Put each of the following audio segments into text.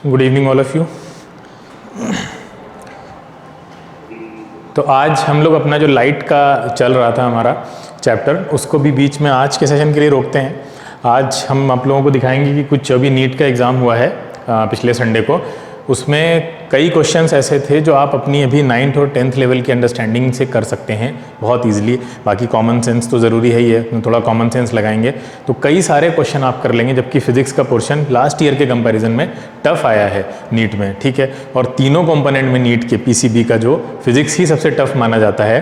Good evening all of you. तो आज हम लोग अपना जो लाइट का चल रहा था हमारा चैप्टर, उसको भी बीच में आज के सेशन के लिए रोकते हैं। आज हम आप लोगों को दिखाएंगे कि कुछ अभी नीट का एग्ज़ाम हुआ है पिछले संडे को, उसमें कई क्वेश्चंस ऐसे थे जो आप अपनी अभी 9th और 10th लेवल की अंडरस्टैंडिंग से कर सकते हैं बहुत इजीली। बाकी कॉमन सेंस तो ज़रूरी है ही है, थोड़ा कॉमन सेंस लगाएंगे तो कई सारे क्वेश्चन आप कर लेंगे, जबकि फिजिक्स का पोर्शन लास्ट ईयर के कंपैरिजन में टफ आया है नीट में, ठीक है। और तीनों कंपोनेंट में नीट के पीसीबी का जो फिजिक्स ही सबसे टफ माना जाता है,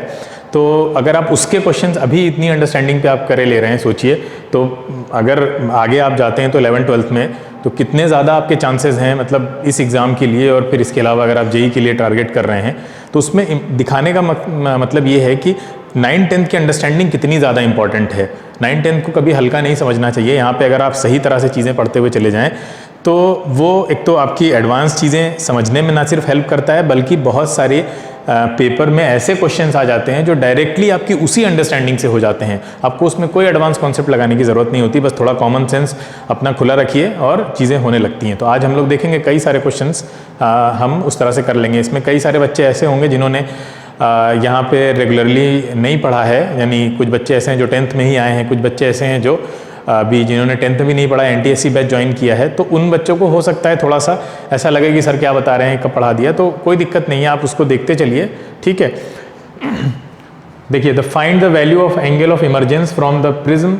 तो अगर आप उसके क्वेश्चंस अभी इतनी अंडरस्टैंडिंग पे आप करे ले रहे हैं, सोचिए तो अगर आगे आप जाते हैं तो 11th-12th में तो कितने ज़्यादा आपके चांसेस हैं, मतलब इस एग्ज़ाम के लिए और फिर इसके अलावा अगर आप जेई के लिए टारगेट कर रहे हैं तो उसमें दिखाने का मतलब ये है कि 9th-10th की अंडरस्टैंडिंग कितनी ज़्यादा इंपॉर्टेंट है। 9th-10th को कभी हल्का नहीं समझना चाहिए। यहाँ पे अगर आप सही तरह से चीज़ें पढ़ते हुए चले जाएँ तो वो एक तो आपकी एडवांस चीज़ें समझने में ना सिर्फ हेल्प करता है, बल्कि बहुत सारे पेपर में ऐसे क्वेश्चंस आ जाते हैं जो डायरेक्टली आपकी उसी अंडरस्टैंडिंग से हो जाते हैं। आपको उसमें कोई एडवांस कॉन्सेप्ट लगाने की ज़रूरत नहीं होती, बस थोड़ा कॉमन सेंस अपना खुला रखिए और चीज़ें होने लगती हैं। तो आज हम लोग देखेंगे कई सारे क्वेश्चंस हम उस तरह से कर लेंगे। इसमें कई सारे बच्चे ऐसे होंगे जिन्होंने यहाँ पे रेगुलरली नहीं पढ़ा है, यानी कुछ बच्चे ऐसे हैं जो 10th में ही आए हैं, कुछ बच्चे ऐसे हैं जो अभी जिन्होंने 10th में भी नहीं पढ़ा, NTSC बैच ज्वाइन किया है, तो उन बच्चों को हो सकता है थोड़ा सा ऐसा लगे कि सर क्या बता रहे हैं, कब पढ़ा दिया। तो कोई दिक्कत नहीं है, आप उसको देखते चलिए, ठीक है। देखिए, the find the value of angle of emergence from the prism,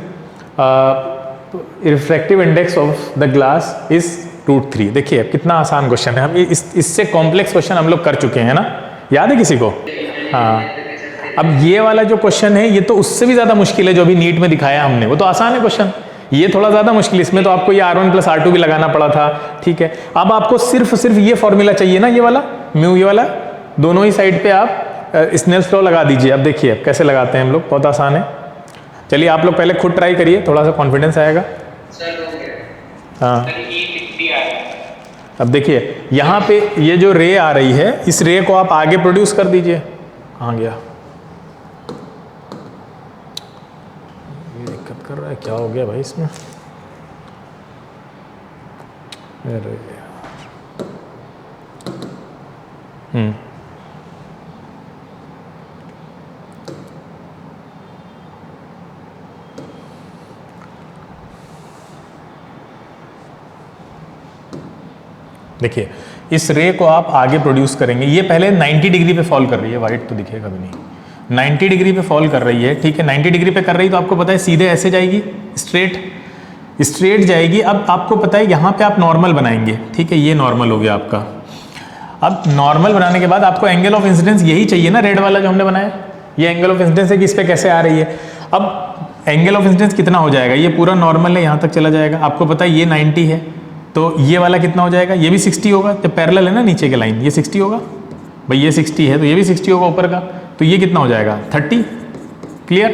refractive index of the glass is √3। देखिए कितना आसान क्वेश्चन है, हम इससे कॉम्प्लेक्स क्वेश्चन हम लोग कर चुके हैं ना, याद है किसी को? हाँ, अब ये वाला जो क्वेश्चन है ये तो उससे भी ज़्यादा मुश्किल है जो अभी नीट में दिखाया हमने, वो तो आसान है क्वेश्चन, ये थोड़ा ज़्यादा मुश्किल। इसमें तो आपको ये R1 + R2 भी लगाना पड़ा था, ठीक है। अब आपको सिर्फ ये फॉर्मूला चाहिए ना, ये वाला म्यू, ये वाला, दोनों ही साइड पे आप स्नेल्स लॉ लगा दीजिए। अब देखिए अब कैसे लगाते हैं हम लोग, बहुत आसान है। चलिए आप लोग पहले खुद ट्राई करिए, थोड़ा सा कॉन्फिडेंस आएगा। हाँ, अब देखिए यहाँ पे ये जो रे आ रही है, इस रे को आप आगे प्रोड्यूस कर दीजिए। कहाँ गया, ये दिक्कत कर रहा है, क्या हो गया भाई इसमें? अरे देखिए इस रे को आप आगे प्रोड्यूस करेंगे, ये पहले 90 डिग्री पे फॉल कर रही है, वाइट तो दिखेगा भी नहीं, 90 डिग्री पे फॉल कर रही है, ठीक है। 90 डिग्री पे कर रही तो आपको पता है सीधे ऐसे जाएगी, स्ट्रेट जाएगी। अब आपको पता है यहाँ पे आप नॉर्मल बनाएंगे, ठीक है, ये नॉर्मल हो गया आपका। अब नॉर्मल बनाने के बाद आपको एंगल ऑफ इंसिडेंस यही चाहिए ना, रेड वाला जो हमने बनाया, ये एंगल ऑफ इंसिडेंस है कि इस पे कैसे आ रही है। अब एंगल ऑफ इंसिडेंस कितना हो जाएगा, ये पूरा नॉर्मल है, यहाँ तक चला जाएगा। आपको पता है ये 90 है, तो ये वाला कितना हो जाएगा, ये भी 60 होगा, जब पैरेलल है ना नीचे के लाइन, ये 60 होगा भाई, ये 60 है तो ये भी 60 होगा ऊपर का, तो ये कितना हो जाएगा 30। क्लियर,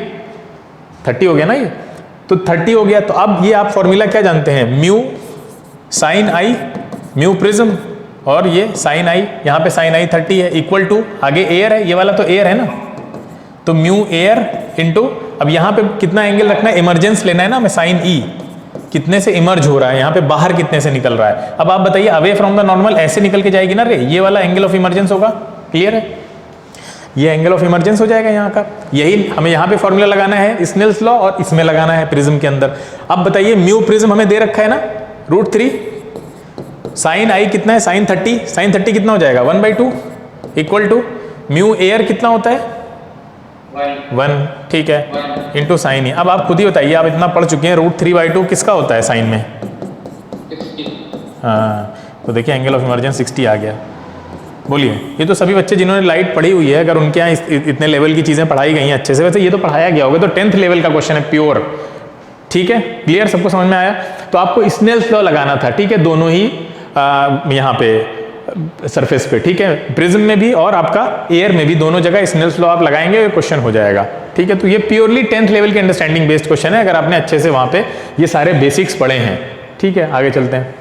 30 हो गया ना, ये तो 30 हो गया। तो अब ये आप फॉर्मूला क्या जानते हैं, म्यू साइन आई, म्यू प्रिज्म, और ये साइन आई, यहाँ पे साइन आई 30 है, इक्वल टू आगे एयर है, ये वाला तो एयर है ना, तो म्यू एयर इंटू, अब यहाँ पे कितना एंगल रखना है, इमरजेंस लेना है ना हमें, साइन ई, कितने से इमर्ज हो रहा है, यहाँ पे बाहर कितने से निकल रहा है। अब आप बताइए, अवे फ्रॉम द नॉर्मल ऐसे निकल के जाएगी ना रे, ये वाला एंगल ऑफ इमरजेंस होगा। क्लियर है, ये एंगल ऑफ इमरजेंस हो जाएगा यहाँ का। यही हमें यहाँ पे फॉर्मूला लगाना है स्नेल्स लॉ, और इसमें लगाना है प्रिज्म के अंदर। अब बताइए म्यू प्रिज्म हमें दे रखा है ना √3, साइन आई कितना है, साइन 30 कितना हो जाएगा 1/2 इक्वल टू म्यू एयर कितना होता है 1, ठीक है, इंटू साइन ई। अब आप खुद ही बताइए, आप इतना पढ़ चुके हैं, √3/2 किसका होता है साइन में? 60। हाँ, तो देखिए एंगल ऑफ इमरजेंस 60 आ गया। बोलिए, ये तो सभी बच्चे जिन्होंने लाइट पढ़ी हुई है, अगर उनके यहाँ इतने लेवल की चीज़ें पढ़ाई गई हैं अच्छे से, वैसे ये तो पढ़ाया गया होगा, तो 10th लेवल का क्वेश्चन है प्योर, ठीक है। क्लियर, सबको समझ में आया? तो आपको स्नेल्स लॉ लगाना था, ठीक है, दोनों ही यहाँ पे सरफेस पे, ठीक है, प्रिज्म में भी और आपका एयर में भी, दोनों जगह स्नेल्स लॉ आप लगाएंगे, क्वेश्चन हो जाएगा, ठीक है। तो ये प्योरली 10th लेवल के अंडरस्टैंडिंग बेस्ड क्वेश्चन है, अगर आपने अच्छे से वहाँ पे ये सारे बेसिक्स पढ़े हैं, ठीक है। आगे चलते हैं,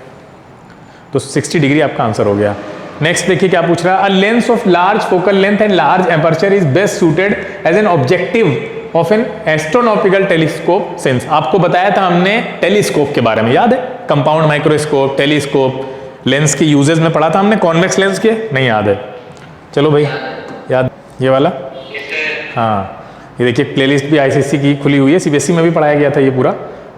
तो 60 डिग्री आपका आंसर हो गया। नेक्स्ट देखिए क्या पूछ रहा है, a lens of large focal length and large aperture is best suited as an objective of an astronomical telescope since. आपको बताया था हमने टेलीस्कोप के बारे में, याद है, कंपाउंड माइक्रोस्कोप, टेलीस्कोप, लेंस के यूजेस में पढ़ा था हमने, कॉन्वेक्स लेंस के, नहीं याद है? चलो भाई याद, ये वाला, हाँ ये देखिए प्लेलिस्ट भी आईसीएसई की खुली हुई है, सीबीएसई में भी पढ़ाया गया था ये पूरा।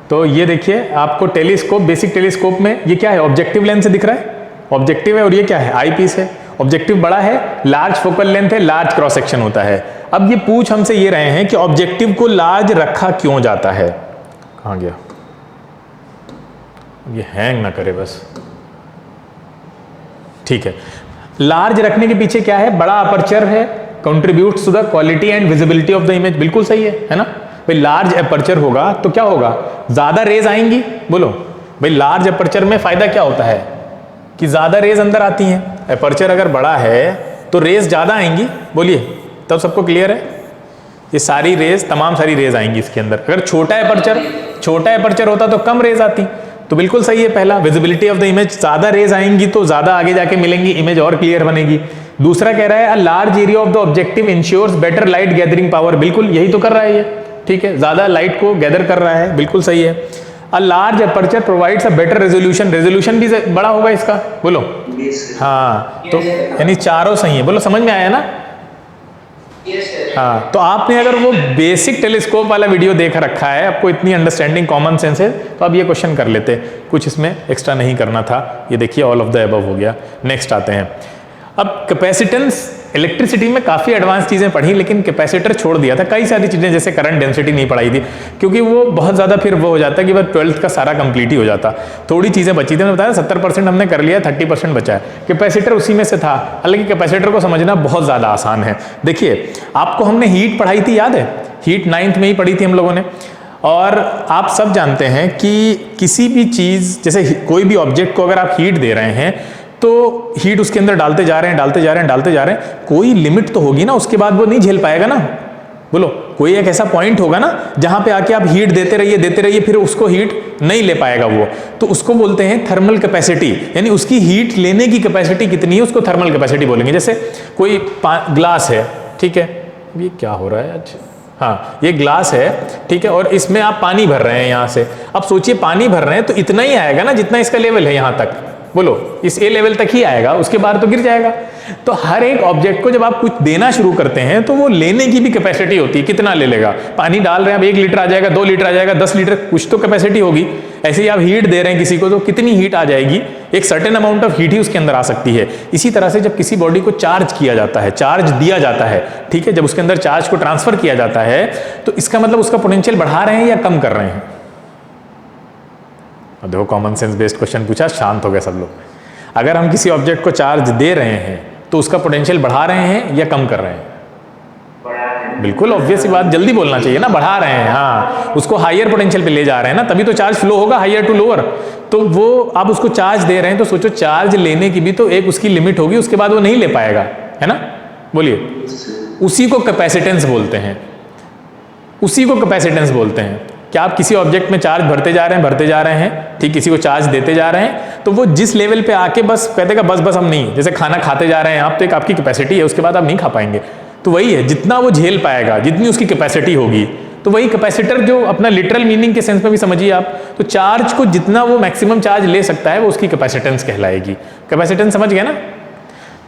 तो ये देखिए आपको टेलीस्कोप, बेसिक टेलीस्कोप में ये क्या है, ऑब्जेक्टिव लेंस दिख रहा है, ऑब्जेक्टिव है, और ये क्या है, आई पीस है। ऑब्जेक्टिव बड़ा है, लार्ज फोकल लेंथ है, लार्ज क्रॉस सेक्शन होता है। अब ये पूछ हमसे ये रहे हैं कि ऑब्जेक्टिव को लार्ज रखा क्यों जाता है, कहाँ गया, ये हैंग ना करे बस, ठीक है। लार्ज रखने के पीछे क्या है, बड़ा अपर्चर है, contributes to the quality and visibility of the image, बिल्कुल सही है ना भाई। लार्ज अपर्चर होगा तो क्या होगा, ज्यादा रेज आएंगी, बोलो भाई लार्ज अपर्चर में फायदा क्या होता है कि ज्यादा रेज अंदर आती हैं। अपर्चर अगर बड़ा है तो रेज ज्यादा आएंगी, बोलिए, तब सबको क्लियर है, ये सारी रेज, तमाम सारी रेज आएंगी इसके अंदर। अगर छोटा अपर्चर होता तो कम रेज आती, तो बिल्कुल सही है पहला, विजिबिलिटी ऑफ द इमेज, ज्यादा रेज आएंगी तो ज्यादा आगे जाके मिलेंगी, इमेज और क्लियर बनेगी। दूसरा कह रहा है a large area of the objective ensures better light gathering power, बिल्कुल यही तो कर रहा है ये, ठीक है, ज्यादा लाइट को गैदर कर रहा है, बिल्कुल सही है। A large aperture provides a better resolution, resolution भी बड़ा होगा इसका, बोलो, हाँ, तो यानी चारों सही है, बोलो समझ में आया ना? हाँ, तो आपने अगर वो बेसिक टेलीस्कोप वाला वीडियो देख रखा है, आपको इतनी अंडरस्टैंडिंग कॉमन सेंस है, तो आप ये क्वेश्चन कर लेते, कुछ इसमें एक्स्ट्रा नहीं करना था। ये देखिए ऑल ऑफ द अबव हो गया। नेक्स्ट आते हैं, अब कैपेसिटेंस, इलेक्ट्रिसिटी में काफ़ी एडवांस चीज़ें पढ़ी, लेकिन कैपेसिटर छोड़ दिया था, कई सारी चीज़ें जैसे करंट डेंसिटी नहीं पढ़ाई थी, क्योंकि वो बहुत ज़्यादा फिर वो हो जाता कि बस 12th का सारा कंप्लीट ही हो जाता। थोड़ी चीज़ें बची थी, मैंने बताया 70% हमने कर लिया, 30% बचा है। कैपेसिटर उसी में से था, हालांकि कैपेसिटर को समझना बहुत ज़्यादा आसान है। देखिए आपको हमने हीट पढ़ाई थी, याद है? हीट 9th में ही पढ़ी थी हम लोगों ने। और आप सब जानते हैं कि किसी भी चीज़, जैसे कोई भी ऑब्जेक्ट को अगर आप हीट दे रहे हैं तो हीट उसके अंदर डालते जा रहे हैं, कोई लिमिट तो होगी ना, उसके बाद वो नहीं झेल पाएगा ना, बोलो, कोई एक ऐसा पॉइंट होगा ना जहां पे आके आप हीट देते रहिए, फिर उसको हीट नहीं ले पाएगा वो, तो उसको बोलते हैं थर्मल कैपेसिटी, यानी उसकी हीट लेने की कैपेसिटी कितनी है, उसको थर्मल कैपेसिटी बोलेंगे। जैसे कोई ग्लास है, ठीक है, ये क्या हो रहा है आज, हाँ ये ग्लास है, ठीक है, और इसमें आप पानी भर रहे हैं यहाँ से। अब सोचिए पानी भर रहे हैं तो इतना ही आएगा ना जितना इसका लेवल है यहाँ तक, बोलो, इस ए लेवल तक ही आएगा, उसके बाद तो गिर जाएगा। तो हर एक ऑब्जेक्ट को जब आप कुछ देना शुरू करते हैं तो वो लेने की भी कैपेसिटी होती है, कितना ले लेगा। पानी डाल रहे हैं आप, 1 लीटर आ जाएगा, 2 लीटर आ जाएगा, 10 लीटर, कुछ तो कैपेसिटी होगी। ऐसे ही आप हीट दे रहे हैं किसी को तो कितनी हीट आ जाएगी, एक सर्टेन अमाउंट ऑफ हीट ही उसके अंदर आ सकती है। इसी तरह से जब किसी बॉडी को चार्ज किया जाता है, चार्ज दिया जाता है, ठीक है, जब उसके अंदर चार्ज को ट्रांसफर किया जाता है तो इसका मतलब उसका पोटेंशियल बढ़ा रहे हैं या कम कर रहे हैं। देखो कॉमन सेंस बेस्ड क्वेश्चन पूछा, शांत हो गए सब लोग। अगर हम किसी ऑब्जेक्ट को चार्ज दे रहे हैं तो उसका पोटेंशियल बढ़ा रहे हैं या कम कर रहे हैं? बिल्कुल ऑब्वियस ही बात, जल्दी बोलना चाहिए ना, बढ़ा रहे हैं, हाँ, उसको हायर पोटेंशियल पे ले जा रहे हैं ना, तभी तो चार्ज फ्लो होगा हायर टू लोअर। तो वो आप उसको चार्ज दे रहे हैं तो सोचो चार्ज लेने की भी तो एक उसकी लिमिट होगी, उसके बाद वो नहीं ले पाएगा, है ना, बोलिए। उसी को कैपेसिटेंस बोलते हैं, उसी को कैपेसिटेंस बोलते हैं। क्या आप किसी ऑब्जेक्ट में चार्ज भरते जा रहे हैं, ठीक, किसी को चार्ज देते जा रहे हैं, तो वो जिस लेवल पे आके बस कहते बस हम नहीं, जैसे खाना खाते जा रहे हैं आप, तो एक आपकी कैपेसिटी है, उसके बाद आप नहीं खा पाएंगे। तो वही है, जितना वो झेल पाएगा, जितनी उसकी कैपेसिटी होगी, तो वही कैपेसिटर जो अपना लिटरल मीनिंग के सेंस में भी समझिए आप, तो चार्ज को जितना वो मैक्सिमम चार्ज ले सकता है वो उसकी कैपेसिटेंस कहलाएगी। कैपेसिटेंस समझ गए ना?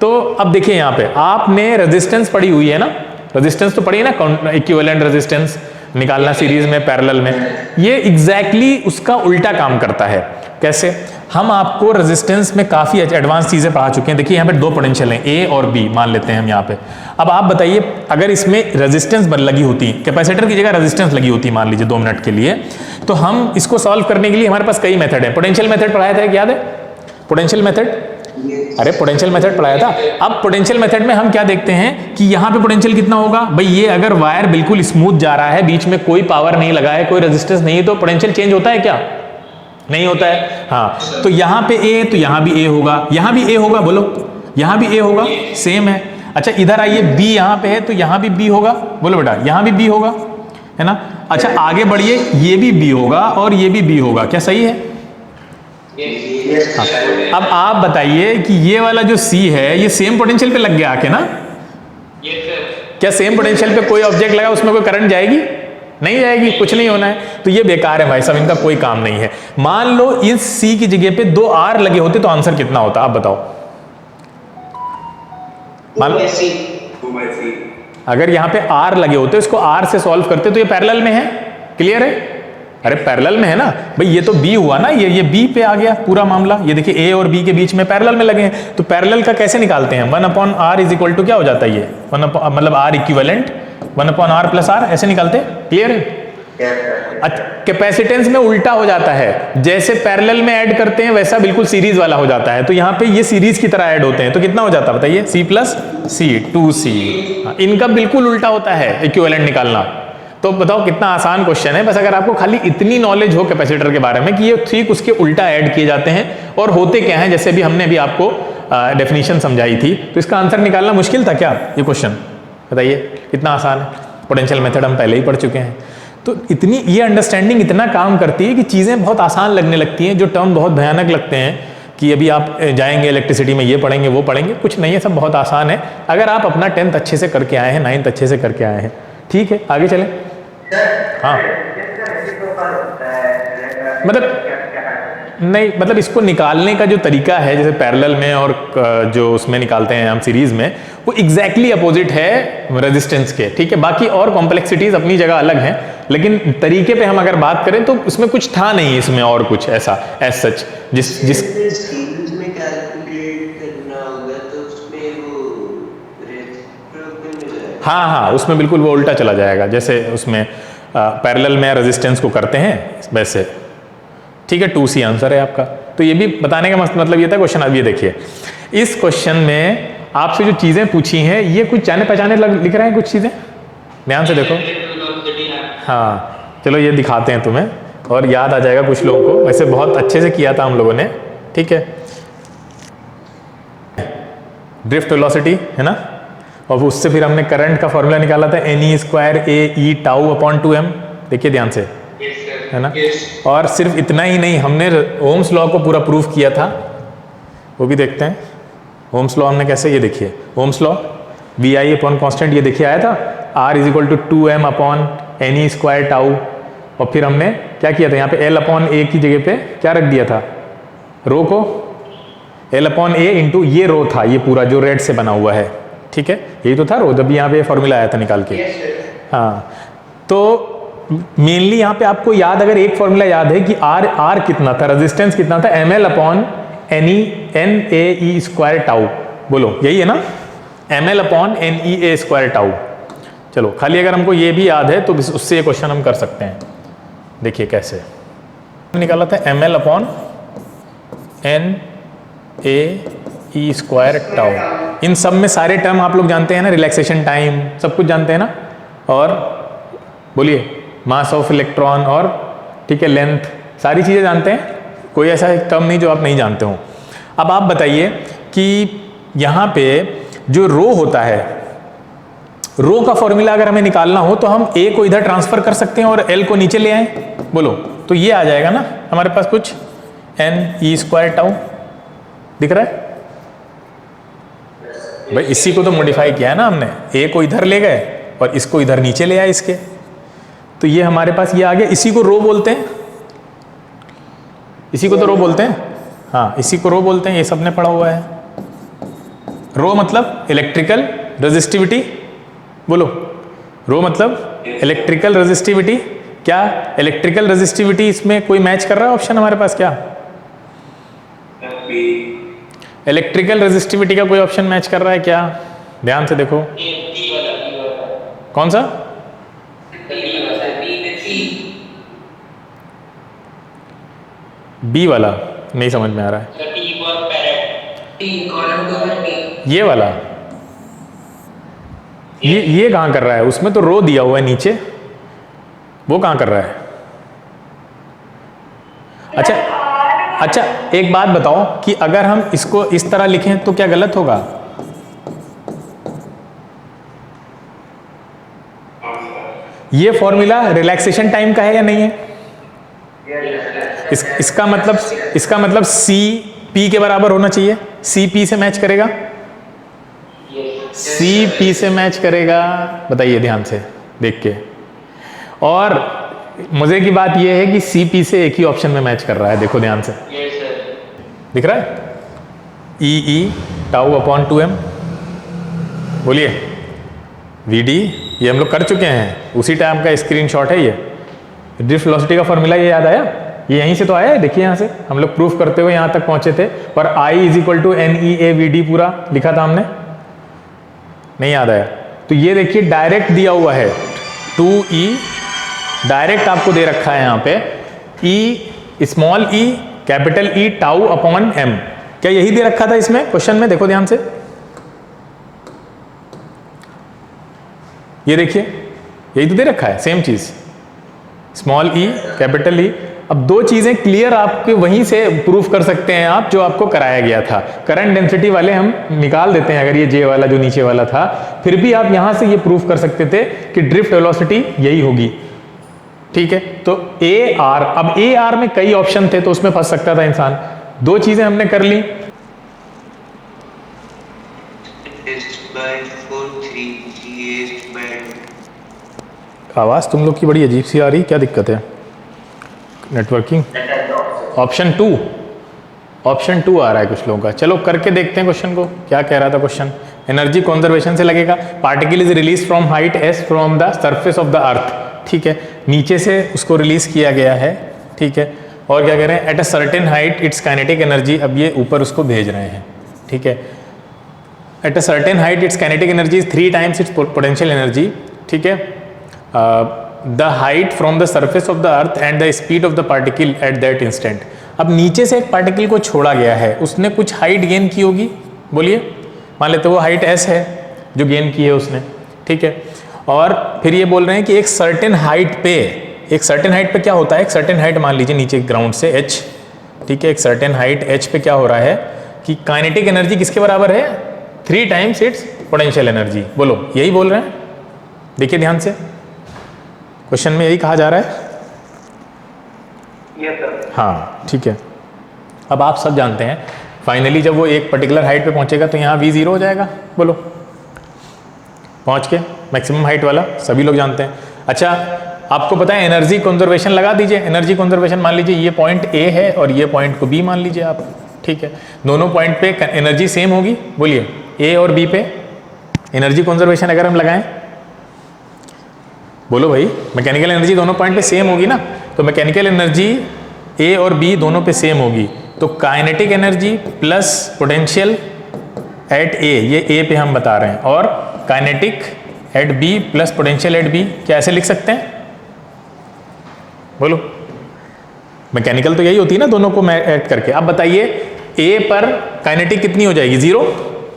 तो अब देखिए यहाँ पे आपने रेजिस्टेंस पढ़ी हुई है ना, रेजिस्टेंस तो पढ़ी है ना, इक्विवेलेंट रेजिस्टेंस निकालना सीरीज में, पैरेलल में, ये एग्जैक्टली उसका उल्टा काम करता है। कैसे? हम आपको रेजिस्टेंस में काफी एडवांस चीजें पढ़ा चुके हैं। देखिए यहाँ पे 2 पोटेंशियल हैं, ए और बी मान लेते हैं हम यहाँ पे। अब आप बताइए अगर इसमें रेजिस्टेंस लगी होती, कैपेसिटर की जगह रेजिस्टेंस लगी होती मान लीजिए 2 मिनट के लिए, तो हम इसको सॉल्व करने के लिए हमारे पास कई मेथड है। पोटेंशियल मेथड पढ़ाया था, याद है पोटेंशियल मेथड? अरे पोटेंशियल मेथड पढ़ाया था। अब पोटेंशियल मेथड में हम क्या देखते हैं कि यहाँ पे पोटेंशियल कितना होगा भाई, ये अगर वायर बिल्कुल स्मूथ जा रहा है, बीच में कोई पावर नहीं लगा है, कोई रेजिस्टेंस नहीं है, तो पोटेंशियल चेंज होता है क्या? नहीं होता है, हाँ। तो यहाँ पे ए, तो यहाँ भी ए होगा, यहाँ भी ए होगा, बोलो, यहाँ भी ए होगा, सेम है। अच्छा इधर आइए, बी यहाँ पे है तो यहाँ भी बी होगा, बोलो बेटा, यहाँ भी बी होगा, है ना। अच्छा आगे बढ़िए, ये भी बी होगा और ये भी बी होगा, क्या सही है? हाँ। अब आप बताइए कि ये वाला जो C है ये सेम पोटेंशियल पे लग गया आके ना, क्या सेम पोटेंशियल पे कोई ऑब्जेक्ट लगा उसमें कोई करंट जाएगी? नहीं जाएगी, कुछ नहीं होना है। तो ये बेकार है भाई साहब, इनका कोई काम नहीं है। मान लो इस C की जगह पे 2 R लगे होते तो आंसर कितना होता, आप बताओ। मान लो अगर यहाँ पे R लगे होते, इसको R से सॉल्व करते तो ये पैरेलल में है, क्लियर है? अरे पैरेलल में है ना भाई, ये तो B हुआ ना, ये B पे आ गया पूरा मामला। ये देखिए A और B के बीच में पैरेलल में लगे हैं, तो पैरेलल का कैसे निकालते हैं? 1/r इज इक्वल टू क्या हो जाता है ये, मतलब R equivalent 1/r plus R, ऐसे निकालते हैं, क्लियर है? कैपेसिटेंस में उल्टा हो जाता है, जैसे पैरेलल में ऐड करते हैं वैसा बिल्कुल सीरीज वाला हो जाता है। तो यहाँ पे ये सीरीज की तरह ऐड होते हैं, तो कितना हो जाता है बताइए? C plus C 2C। इनका बिल्कुल उल्टा होता है इक्विवेलेंट निकालना। तो बताओ कितना आसान क्वेश्चन है, बस अगर आपको खाली इतनी नॉलेज हो कैपेसिटर के बारे में कि ये ठीक उसके उल्टा ऐड किए जाते हैं और होते क्या हैं, जैसे भी हमने अभी आपको डेफिनेशन समझाई थी। तो इसका आंसर निकालना मुश्किल था क्या ये क्वेश्चन? बताइए कितना आसान है। पोटेंशियल मेथड हम पहले ही पढ़ चुके हैं। तो इतनी ये अंडरस्टैंडिंग इतना काम करती है कि चीज़ें बहुत आसान लगने लगती हैं। जो टर्म बहुत भयानक लगते हैं कि अभी आप जाएंगे इलेक्ट्रिसिटी में ये पढ़ेंगे वो पढ़ेंगे, कुछ नहीं है, सब बहुत आसान है अगर आप अपना 10th अच्छे से करके आए हैं, 9th अच्छे से करके आए हैं। ठीक है, आगे चलें। हाँ नहीं, मतलब इसको निकालने का जो तरीका है, जैसे पैरेलल में और जो उसमें निकालते हैं हम सीरीज में, वो एग्जैक्टली अपोजिट है रेजिस्टेंस के। ठीक है, बाकी और कॉम्प्लेक्सिटीज अपनी जगह अलग हैं, लेकिन तरीके पे हम अगर बात करें तो उसमें कुछ था नहीं इसमें और कुछ ऐसा एज सच जिस सीरीज में कैलकुलेट करना होगा तो उसमें वो रेसिप्रोकल मिलेगा। हाँ, उसमें बिल्कुल वो उल्टा चला जाएगा, जैसे उसमें पैरेलल में रेजिस्टेंस को करते हैं वैसे। ठीक है, 2C आंसर है आपका। तो ये भी बताने का मतलब ये था क्वेश्चन। अब ये देखिए, इस क्वेश्चन में आपसे जो चीज़ें पूछी हैं ये कुछ जाने पहचाने लिख रहे हैं कुछ चीज़ें, ध्यान से देखो। हाँ चलो ये दिखाते हैं तुम्हें और याद आ जाएगा कुछ लोगों को। वैसे बहुत अच्छे से किया था हम लोगों ने, ठीक है। ड्रिफ्ट वेलोसिटी है ना, और उससे फिर हमने करंट का फॉर्मूला निकाला था NE² AE τ/2m। देखिए ध्यान से, है ना। और सिर्फ इतना ही नहीं, हमने ओम्स लॉ को पूरा प्रूफ किया था, वो भी देखते हैं। ओम्स लॉ हमने कैसे, ये देखिए ओम्स लॉ VI/कांस्टेंट, ये देखिए आया था R = 2m/NE² τ। और फिर हमने क्या किया था, यहाँ पे L/A की जगह पे क्या रख दिया था, रो को L/A इंटू ये रो था, ये पूरा जो रेड से बना हुआ है, ठीक है, यही तो था रो, जब यहाँ पे फॉर्मूला आया था निकाल के। हाँ, तो मेनली यहाँ पे आपको याद, अगर एक फॉर्मूला याद है कि R कितना था, रेजिस्टेंस कितना था, mL/NAE² τ। बोलो यही है ना, mL/NEA² τ। चलो खाली अगर हमको ये भी याद है तो उससे ये क्वेश्चन हम कर सकते हैं। देखिए कैसे निकाला था, mL/NAE² τ। इन सब में सारे टर्म आप लोग जानते हैं ना, रिलैक्सेशन टाइम सब कुछ जानते हैं ना, और बोलिए मास ऑफ इलेक्ट्रॉन, और ठीक है लेंथ, सारी चीज़ें जानते हैं, कोई ऐसा एक टर्म नहीं जो आप नहीं जानते हो। अब आप बताइए कि यहाँ पे जो रो होता है, रो का फॉर्मूला अगर हमें निकालना हो तो हम A को इधर ट्रांसफर कर सकते हैं और L को नीचे ले आए, बोलो तो ये आ जाएगा ना हमारे पास कुछ NE² τ दिख रहा है भाई। इसी को तो मॉडिफाई किया है ना हमने, A को इधर ले गए और इसको इधर नीचे ले आए इसके, तो ये हमारे पास ये आ गया। इसी को रो बोलते हैं, इसी को तो रो बोलते हैं, हाँ इसी को रो बोलते हैं, ये सबने पढ़ा हुआ है। रो मतलब इलेक्ट्रिकल रेजिस्टिविटी, बोलो रो मतलब इलेक्ट्रिकल रेजिस्टिविटी। क्या इलेक्ट्रिकल रेजिस्टिविटी इसमें कोई मैच कर रहा है ऑप्शन हमारे पास? क्या इलेक्ट्रिकल रेजिस्टिविटी का कोई ऑप्शन मैच कर रहा है क्या? ध्यान से देखो, कौन सा? बी वाला नहीं समझ में आ रहा है, ये वाला, ये कहाँ कर रहा है? उसमें तो रो दिया हुआ है नीचे, वो कहाँ कर रहा है? अच्छा एक बात बताओ कि अगर हम इसको इस तरह लिखें तो क्या गलत होगा? ये फॉर्मूला रिलैक्सेशन टाइम का है या नहीं है? इसका मतलब C P के बराबर होना चाहिए। C P से मैच करेगा, C P से मैच करेगा, बताइए ध्यान से देख के। और मजे की बात यह है कि CP से एक ही ऑप्शन में मैच कर रहा है, देखो ध्यान से, यस सर। दिख रहा है, EE टाउ अपॉन 2m, बोलिए VD, ये हम लोग कर चुके हैं, उसी टाइम का स्क्रीनशॉट है ये। ड्रिफ्ट वेलोसिटी का फॉर्मूला ये याद आया, ये यहीं से तो आया है, देखिए यहाँ से हम लोग प्रूफ करते हुए यहाँ तक पहुंचे थे, और I = NEA VD पूरा लिखा था हमने, नहीं याद आया? तो ये देखिए डायरेक्ट दिया हुआ है, 2E डायरेक्ट आपको दे रखा है यहाँ पे, E small e capital E tau upon m, क्या यही दे रखा था इसमें क्वेश्चन में? देखो ध्यान से, ये देखिए यही तो दे रखा है, सेम चीज, स्मॉल e कैपिटल E। अब दो चीजें क्लियर आपके वहीं से प्रूफ कर सकते हैं आप, जो आपको कराया गया था। करंट डेंसिटी वाले हम निकाल देते हैं, अगर ये J वाला जो नीचे वाला था, फिर भी आप यहां से ये प्रूफ कर सकते थे कि ड्रिफ्ट वेलोसिटी यही होगी, ठीक है? तो AR, अब AR में कई ऑप्शन थे तो उसमें फंस सकता था इंसान, दो चीजें हमने कर ली। आवाज तुम लोग की बड़ी अजीब सी आ रही, क्या दिक्कत है? नेटवर्किंग। ऑप्शन 2 आ रहा है कुछ लोगों का, चलो करके देखते हैं क्वेश्चन को, क्या कह रहा था क्वेश्चन। एनर्जी कंजर्वेशन से लगेगा, particle is release from height s from the surface of the earth, ठीक है, नीचे से उसको रिलीज किया गया है, ठीक है, और क्या कह रहे हैं, at a certain height it's kinetic energy, अब ये ऊपर उसको भेज रहे हैं, ठीक है, at a certain height it's kinetic energy is 3 times it's potential energy, ठीक है, the height from the surface of the earth and the speed of the particle at that instant. अब नीचे से एक पार्टिकल को छोड़ा गया है, उसने कुछ हाइट गेन की होगी, बोलिए, मान लेते वो हाइट s है जो गेन की है उसने, ठीक है, और फिर ये बोल रहे हैं कि एक सर्टेन हाइट पे क्या होता है, एक सर्टेन हाइट मान लीजिए नीचे ग्राउंड से h, ठीक है, एक सर्टेन हाइट h पे क्या हो रहा है कि काइनेटिक एनर्जी किसके बराबर है, 3 times इट्स पोटेंशियल एनर्जी, बोलो यही बोल रहे हैं, देखिए ध्यान से, क्वेश्चन में यही कहा जा रहा है। Yes sir. हाँ ठीक है, अब आप सब जानते हैं फाइनली जब वो एक पर्टिकुलर हाइट पे पहुंचेगा तो यहाँ V0 हो जाएगा, बोलो, पहुंच के मैक्सिमम हाइट वाला सभी लोग जानते हैं। अच्छा, आपको पता है एनर्जी कंजर्वेशन लगा दीजिए, एनर्जी कंजर्वेशन मान लीजिए ये पॉइंट A है और ये पॉइंट को B मान लीजिए आप, ठीक है, दोनों पॉइंट पे एनर्जी सेम होगी, बोलिए A और B पे एनर्जी कंजर्वेशन अगर हम लगाएं, बोलो भाई, मैकेनिकल एनर्जी दोनों पॉइंट पे सेम होगी ना, तो मैकेनिकल एनर्जी A और B दोनों पे सेम होगी, तो kinetic energy plus potential at A, ये A पे हम बता रहे हैं, और kinetic at B plus potential at B, क्या ऐसे लिख सकते हैं, बोलो, मैकेनिकल तो यही होती है ना, दोनों को ऐड करके। अब बताइए A पर काइनेटिक कितनी हो जाएगी, 0,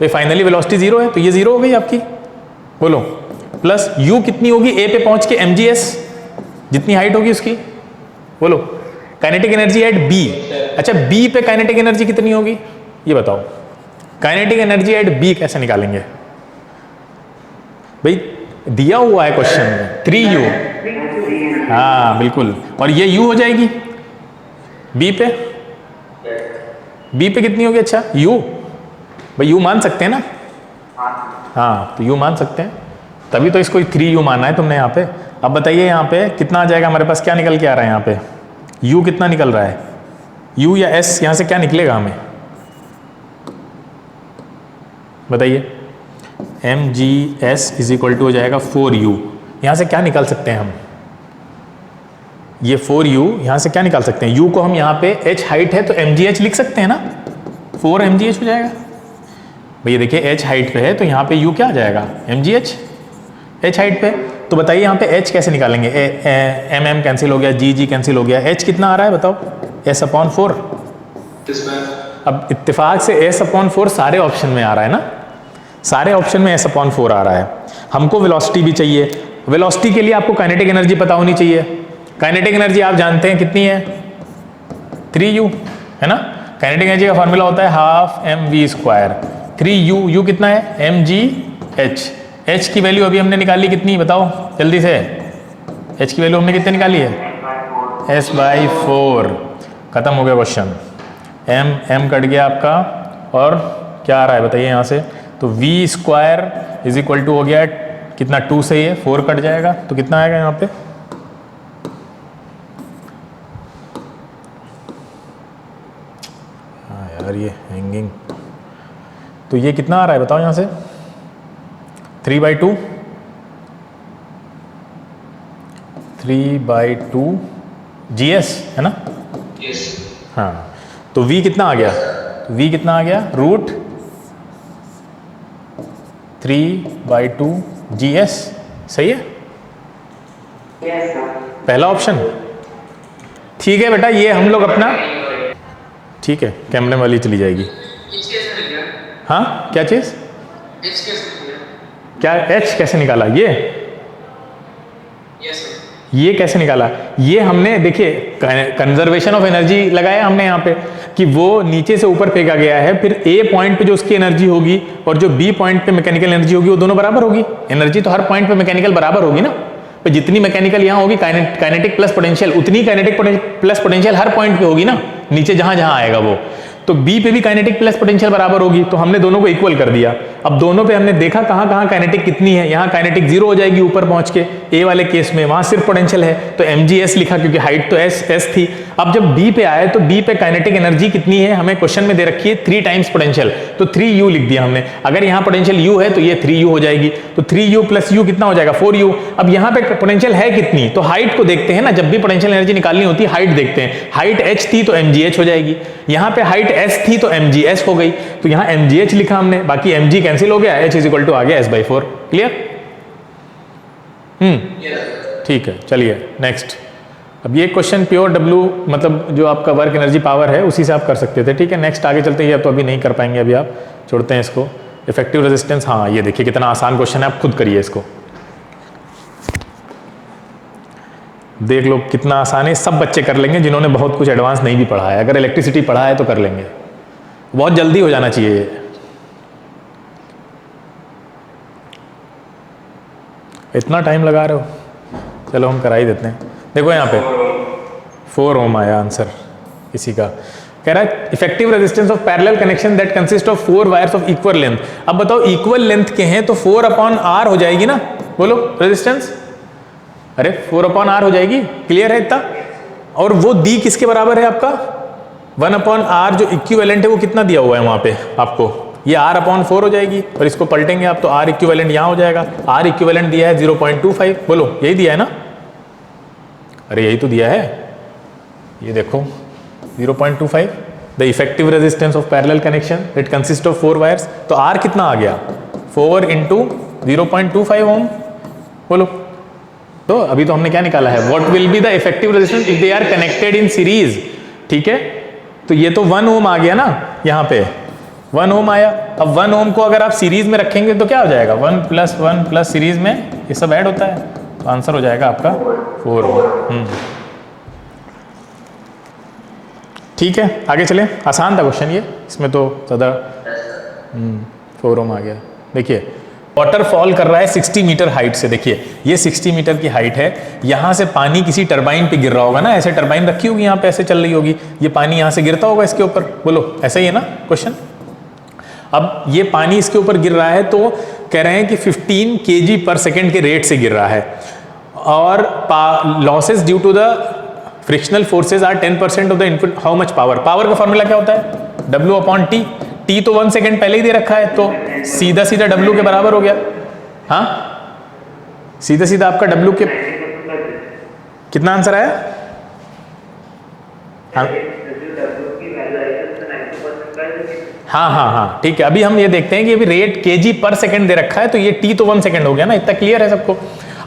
भाई फाइनली वेलोसिटी 0 है, तो ये 0 हो गई आपकी, बोलो, प्लस U कितनी होगी A पे पहुंच के, mgs जितनी हाइट होगी उसकी, बोलो, काइनेटिक एनर्जी एट B, अच्छा B पे काइनेटिक एनर्जी कितनी होगी ये बताओ, काइनेटिक एनर्जी एट B कैसे निकालेंगे भाई, दिया हुआ है क्वेश्चन में 3U, हाँ बिल्कुल, और ये U हो जाएगी B पे कितनी होगी, अच्छा U, भाई U मान सकते हैं ना, हाँ तो U मान सकते हैं, तभी तो इसको 3U माना है तुमने यहाँ पे। अब बताइए यहाँ पे कितना आ जाएगा हमारे पास, क्या निकल के आ रहा है यहाँ पे, U कितना निकल रहा है, U या S, यहाँ से क्या निकलेगा हमें बताइए, mgs इज इक्वल टू हो जाएगा 4U, यहाँ से क्या निकाल सकते हैं हम, ये 4U यहाँ से क्या निकाल सकते हैं, U को हम यहाँ पे h हाइट है तो mgh लिख सकते हैं ना, 4 mgh हो जाएगा, भैया देखिए h हाइट पे है तो यहाँ पे U क्या आ जाएगा, mgh, h हाइट पे, तो बताइए यहाँ पे h कैसे निकालेंगे, mm कैंसिल हो गया, g कैंसिल हो गया, h कितना आ रहा है बताओ, s/4, अब इत्तेफाक से s/4 सारे ऑप्शन में आ रहा है ना, सारे ऑप्शन में s/4 आ रहा है। हमको वेलोसिटी भी चाहिए, वेलोसिटी के लिए आपको काइनेटिक एनर्जी पता होनी चाहिए, काइनेटिक एनर्जी आप जानते हैं कितनी है, 3U है ना, काइनेटिक एनर्जी का फॉर्मूला होता है हाफ mv², 3U, U कितना है mgh, h की वैल्यू अभी हमने निकाली कितनी बताओ जल्दी से, h की वैल्यू हमने कितनी निकाली है, s/4, खत्म हो गया क्वेश्चन, m कट गया आपका, और क्या आ रहा है बताइए यहाँ से, तो v² इज इक्वल टू हो गया कितना, 2 से ये 4 कट जाएगा तो कितना आएगा यहाँ पे, यार ये हैंगिंग। तो ये कितना आ रहा है बताओ यहाँ से, 3/2, 3/2 GS है ना? यस हाँ, तो V कितना आ गया? V कितना आ गया? रूट 3/2 GS, सही है यस सर। पहला ऑप्शन। ठीक है बेटा, ये हम लोग अपना, ठीक है कैमरे वाली चली जाएगी। हाँ क्या चीज़? क्या H कैसे निकाला? ये कैसे निकाला? ये हमने देखिए कंजर्वेशन ऑफ एनर्जी लगाया हमने यहाँ पे कि वो नीचे से ऊपर फेंका गया है, फिर A पॉइंट पे जो उसकी एनर्जी होगी और जो B पॉइंट पे मैकेनिकल एनर्जी होगी वो दोनों बराबर होगी। एनर्जी तो हर पॉइंट पे मैकेनिकल बराबर होगी ना, तो जितनी मैकेनिकल यहाँ होगी काइनेटिक प्लस पोटेंशियल, उतनी काइनेटिक प्लस पोटेंशियल हर पॉइंट पे होगी ना, नीचे जहां जहां आएगा वो। तो B पे भी काइनेटिक प्लस पोटेंशियल बराबर होगी, तो हमने दोनों को इक्वल कर दिया। अब दोनों पे हमने देखा कहां कहां काइनेटिक कितनी है, यहाँ काइनेटिक 0 हो जाएगी ऊपर पहुंच के, A वाले केस में वहां सिर्फ पोटेंशियल है तो mgs लिखा क्योंकि हाइट तो s थी। अब जब B पे आए तो B पे काइनेटिक एनर्जी कितनी है हमें क्वेश्चन में दे रखी है 3 टाइम्स पोटेंशियल, तो 3u लिख दिया हमने। अगर यहाँ पोटेंशियल u है तो ये 3u हो जाएगी, तो 3u प्लस u कितना हो जाएगा 4u। अब यहाँ पे पोटेंशियल है कितनी, तो हाइट को देखते हैं ना, जब भी पोटेंशियल एनर्जी निकालनी होती है हाइट देखते हैं। हाइट h थी तो mgh हो जाएगी, यहाँ पे हाइट s थी तो mgs हो गई, तो यहाँ mgh लिखा हमने, बाकी mg कैंसिल हो गया, h इज इक्वल टू आ गया s/4। क्लियर? ठीक है, चलिए नेक्स्ट। अब ये क्वेश्चन प्योर W मतलब जो आपका वर्क एनर्जी पावर है उसी से आप कर सकते थे। ठीक है, नेक्स्ट आगे चलते हैं, तो अभी नहीं कर पाएंगे, अभी आप छोड़ते हैं इसको। इफेक्टिव रेजिस्टेंस, हाँ ये देखिए कितना आसान क्वेश्चन है, आप खुद करिए इसको, देख लो कितना आसान है। सब बच्चे कर लेंगे जिन्होंने बहुत कुछ एडवांस नहीं भी पढ़ा है, अगर इलेक्ट्रिसिटी पढ़ा है तो कर लेंगे, बहुत जल्दी हो जाना चाहिए ये। इतना टाइम लगा रहे हो, चलो हम करा ही देते हैं। देखो यहाँ पे 4 ओम आया आंसर इसी का, कह रहा है effective resistance of parallel connection that consist of 4 wires of equal length. अब बताओ इक्वल लेंथ के हैं तो 4/r हो जाएगी ना, बोलो रेजिस्टेंस, अरे 4/r हो जाएगी, क्लियर है इतना। और वो दी किसके बराबर है आपका 1/r, जो इक्विवेलेंट है वो कितना दिया हुआ है वहां पे आपको, ये r/4 हो जाएगी। और इसको पलटेंगे आप तो r इक्विवेलेंट यहाँ हो जाएगा, r इक्विवेलेंट दिया है 0.25, बोलो यही दिया है ना, अरे यही तो दिया है, ये देखो 0.25, the effective resistance of parallel connection it consist of 4 wires. तो r कितना आ गया 4 × 0.25 ओम, बोलो। तो अभी तो हमने क्या निकाला है, what will be the effective resistance if they are connected in series. ठीक है, तो ये तो 1 ओम आ गया ना, यहाँ पे 1 ओम आया। अब 1 ओम को अगर आप सीरीज में रखेंगे तो क्या हो जाएगा, 1 + 1 + सीरीज में ये सब ऐड होता है, तो आंसर हो जाएगा आपका 4 ओम। ठीक है, आगे चले, आसान था क्वेश्चन ये, इसमें तो ज़्यादा 4 ओम आ गया। देखिए वाटरफॉल कर रहा है 60 मीटर हाइट से, देखिए ये 60 मीटर की हाइट है, यहाँ से पानी किसी टरबाइन पे गिर रहा होगा ना, ऐसे टरबाइन रखी होगी यहाँ पे, ऐसे चल रही होगी, ये पानी यहाँ से गिरता होगा इसके ऊपर, बोलो ऐसा ही है ना क्वेश्चन। अब ये पानी इसके ऊपर गिर रहा है तो कह रहे हैं कि 15 kg/s के रेट से गिर रहा है, और losses due to the frictional forces are 10% of the input, how much power. Power का फॉर्मूला क्या होता है, W/T, T तो 1 सेकेंड पहले ही दे रखा है, तो सीधा सीधा W के बराबर हो गया। हाँ सीधा सीधा आपका W के कितना आंसर आया, हाँ ठीक है। अभी हम ये देखते हैं कि अभी रेट kg/s दे रखा है, तो ये T तो 1 सेकेंड हो गया ना, इतना क्लियर है सबको।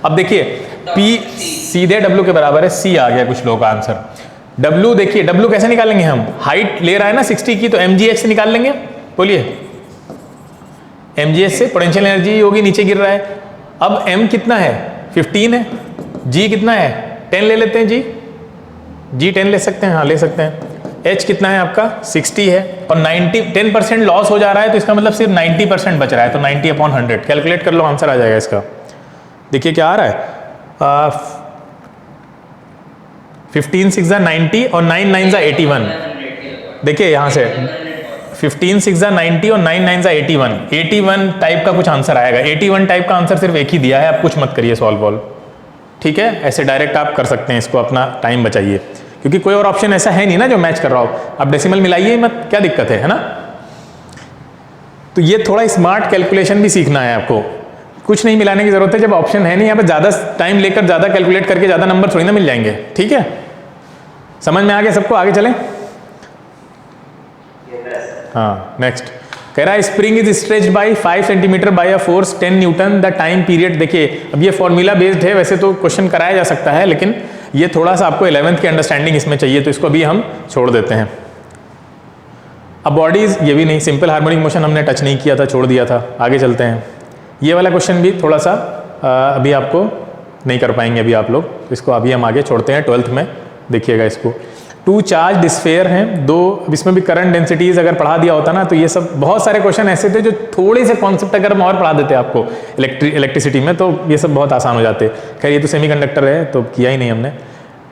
अब देखिए P सीधे W के बराबर है, C आ गया कुछ लोगों का आंसर। W देखिए W कैसे निकालेंगे हम, हाइट ले रहा है ना 60 की, तो mgh से निकाल लेंगे, बोलिए mgh से पोटेंशियल एनर्जी होगी, नीचे गिर रहा है। अब m कितना है 15 है, g कितना है 10 ले लेते हैं, g 10 ले सकते हैं, हाँ ले सकते हैं। h कितना है आपका 60 है, और 10% लॉस हो जा रहा है, तो इसका मतलब सिर्फ 90% बच रहा है, तो 90/100 कैलकुलेट कर लो, आंसर आ जाएगा इसका। देखिए क्या आ रहा है 15 × 6 = 90 और 9 × 9 = 81। देखिए यहाँ से 15 × 6 = 90 और 9 × 9 = 81, 81 टाइप का कुछ आंसर आएगा। 81 टाइप का आंसर सिर्फ एक ही दिया है, आप कुछ मत करिए सॉल्व वॉल्व, ठीक है, ऐसे डायरेक्ट आप कर सकते हैं इसको, अपना टाइम बचाइए। क्योंकि कोई और ऑप्शन ऐसा है नहीं ना जो मैच कर रहा हो। अब डेसिमल मिलाइए मत, क्या दिक्कत है ना। तो ये थोड़ा स्मार्ट कैलकुलेशन भी सीखना है आपको, कुछ नहीं मिलाने की जरूरत है जब ऑप्शन है नहीं। यहाँ पे ज़्यादा टाइम लेकर ज़्यादा कैलकुलेट करके ज़्यादा नंबर थोड़ी ना मिल जाएंगे, ठीक है। समझ में आ गया सबको, आगे चलें। हाँ नेक्स्ट कह रहा है spring is stretched by 5 centimetre by a force 10 newton the time period. देखिए अब ये फॉर्मूला बेस्ड है, वैसे तो क्वेश्चन कराया जा सकता है, लेकिन ये थोड़ा सा आपको 11th की अंडरस्टैंडिंग इसमें चाहिए, तो इसको भी हम छोड़ देते हैं। अब बॉडीज, ये भी नहीं, सिंपल हार्मोनिक मोशन हमने टच नहीं किया था, छोड़ दिया था। आगे चलते हैं, ये वाला क्वेश्चन भी थोड़ा सा अभी आपको नहीं कर पाएंगे अभी आप लोग, इसको अभी हम आगे छोड़ते हैं। 12th में देखिएगा इसको। 2 चार्ज स्फेयर हैं, 2, अब इसमें भी करंट डेंसिटीज अगर पढ़ा दिया होता ना तो ये सब बहुत सारे क्वेश्चन ऐसे थे जो थोड़े से कॉन्सेप्ट अगर हम और पढ़ा देते आपको इलेक्ट्रिसिटी में तो ये सब बहुत आसान हो जाते। खैर ये तो सेमीकंडक्टर है तो किया ही नहीं हमने।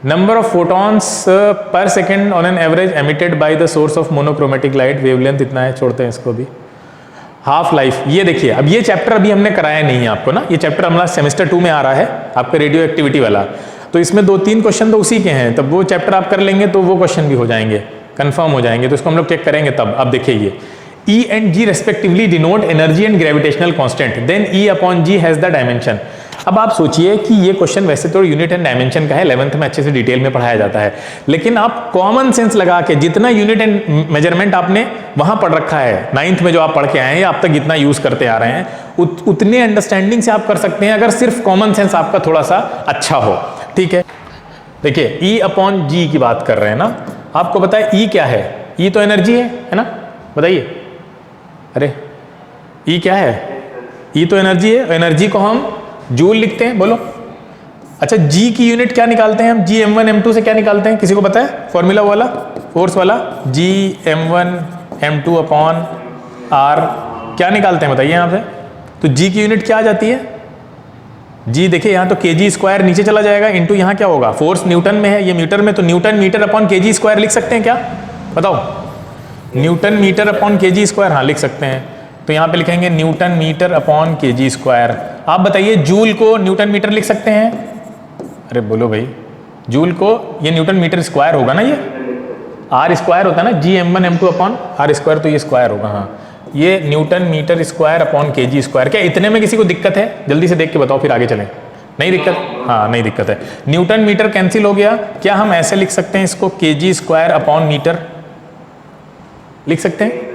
Number of photons per second on an average emitted by the source of monochromatic light, wavelength इतना है, छोड़ते हैं इसको भी। हाफ लाइफ, ये देखिए अब ये चैप्टर अभी हमने कराया नहीं है आपको ना, ये चैप्टर हमारा सेमेस्टर 2 में आ रहा है आपका रेडियो एक्टिविटी वाला, तो इसमें 2-3 क्वेश्चन तो उसी के हैं, तब वो चैप्टर आप कर लेंगे तो वो क्वेश्चन भी हो जाएंगे, कंफर्म हो जाएंगे, तो इसको हम लोग चेक करेंगे तब। अब देखिए ये E and G respectively denote energy and gravitational constant, then E upon G has the dimension. अब आप सोचिए कि ये क्वेश्चन वैसे तो यूनिट एंड डायमेंशन का है, 11th में अच्छे से डिटेल में पढ़ाया जाता है, लेकिन आप कॉमन सेंस लगा के जितना यूनिट एंड मेजरमेंट आपने वहां पढ़ रखा है 9th में जो आप पढ़ के आए हैं या आप तक जितना यूज करते आ रहे हैं, उतने अंडरस्टैंडिंग से आप कर सकते हैं अगर सिर्फ कॉमन सेंस आपका थोड़ा सा अच्छा हो, ठीक है। देखिए E अपॉन G की बात कर रहे हैं ना, आपको पता है E क्या है? E तो एनर्जी है ना, बताइए। अरे E क्या है? E तो एनर्जी है, एनर्जी को हम जूल लिखते हैं, बोलो। अच्छा G की यूनिट क्या निकालते हैं हम? G m1 m2 से क्या निकालते हैं, किसी को पता है फॉर्मूला वाला, फोर्स वाला? G m1 m2 upon R क्या निकालते हैं बताइए यहाँ पे। तो G की यूनिट क्या आ जाती है? G देखिए यहाँ तो kg स्क्वायर नीचे चला जाएगा, इंटू यहाँ क्या होगा, फोर्स न्यूटन में है, ये मीटर में, तो newton metre upon kg square लिख सकते हैं क्या, बताओ। Newton metre upon kg square, हाँ लिख सकते हैं, तो यहाँ पे लिखेंगे newton metre upon kg square. आप बताइए जूल को न्यूटन मीटर लिख सकते हैं? अरे बोलो भाई, जूल को ये न्यूटन मीटर स्क्वायर होगा ना, ये R स्क्वायर होता है ना, G m1 m2 upon R square, तो ये स्क्वायर होगा, हाँ ये newton metre square upon kg square. क्या इतने में किसी को दिक्कत है? जल्दी से देख के बताओ फिर आगे चलें। नहीं दिक्कत? हाँ नहीं दिक्कत है। न्यूटन मीटर कैंसिल हो गया, क्या हम ऐसे लिख सकते हैं इसको kg स्क्वायर अपॉन मीटर लिख सकते हैं?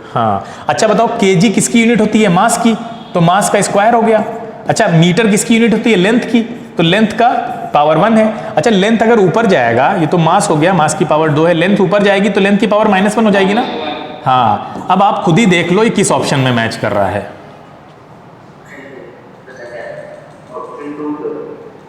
हाँ। अच्छा बताओ kg किसकी यूनिट होती है? मास की, तो मास का स्क्वायर हो गया। अच्छा मीटर किसकी यूनिट होती है? लेंथ की, तो लेंथ का पावर 1 है। अच्छा लेंथ अगर ऊपर जाएगा, ये तो मास हो गया, मास की पावर 2 है, लेंथ ऊपर जाएगी तो लेंथ की पावर -1 हो जाएगी ना। हाँ अब आप खुद ही देख लो ये किस ऑप्शन में मैच कर रहा है,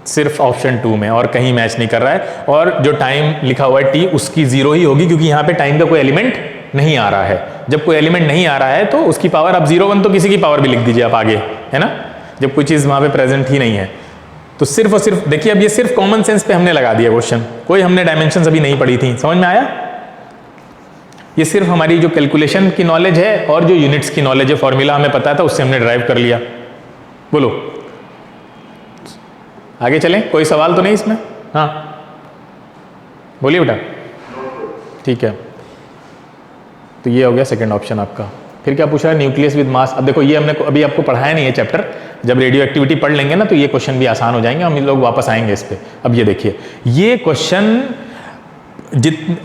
सिर्फ ऑप्शन 2 में, और कहीं मैच नहीं कर रहा है। और जो टाइम लिखा हुआ है T उसकी 0 ही होगी, क्योंकि यहाँ पे टाइम का कोई एलिमेंट नहीं आ रहा है। जब कोई एलिमेंट नहीं आ रहा है तो उसकी पावर, अब 0 1 तो किसी की पावर भी लिख दीजिए आप आगे, है ना, जब कोई चीज़ वहाँ पे प्रेजेंट ही नहीं है। तो सिर्फ और सिर्फ देखिए, अब ये सिर्फ कॉमन सेंस पे हमने लगा दिया क्वेश्चन, कोई हमने डायमेंशन अभी नहीं पढ़ी थी, समझ में आया। ये सिर्फ हमारी जो कैलकुलेशन की नॉलेज है और जो यूनिट्स की नॉलेज है, फॉर्मूला हमें पता था उससे हमने ड्राइव कर लिया। बोलो आगे चलें, कोई सवाल तो नहीं इसमें? हाँ बोलिए बेटा। ठीक है, तो ये हो गया सेकंड ऑप्शन आपका। फिर क्या पूछा है? Nucleus with mass. अब देखो ये हमने अभी आपको पढ़ाया नहीं है चैप्टर, जब रेडियो एक्टिविटी पढ़ लेंगे ना तो ये क्वेश्चन भी आसान हो जाएंगे, हम लोग वापस आएंगे इस पे। अब ये देखिए, ये क्वेश्चन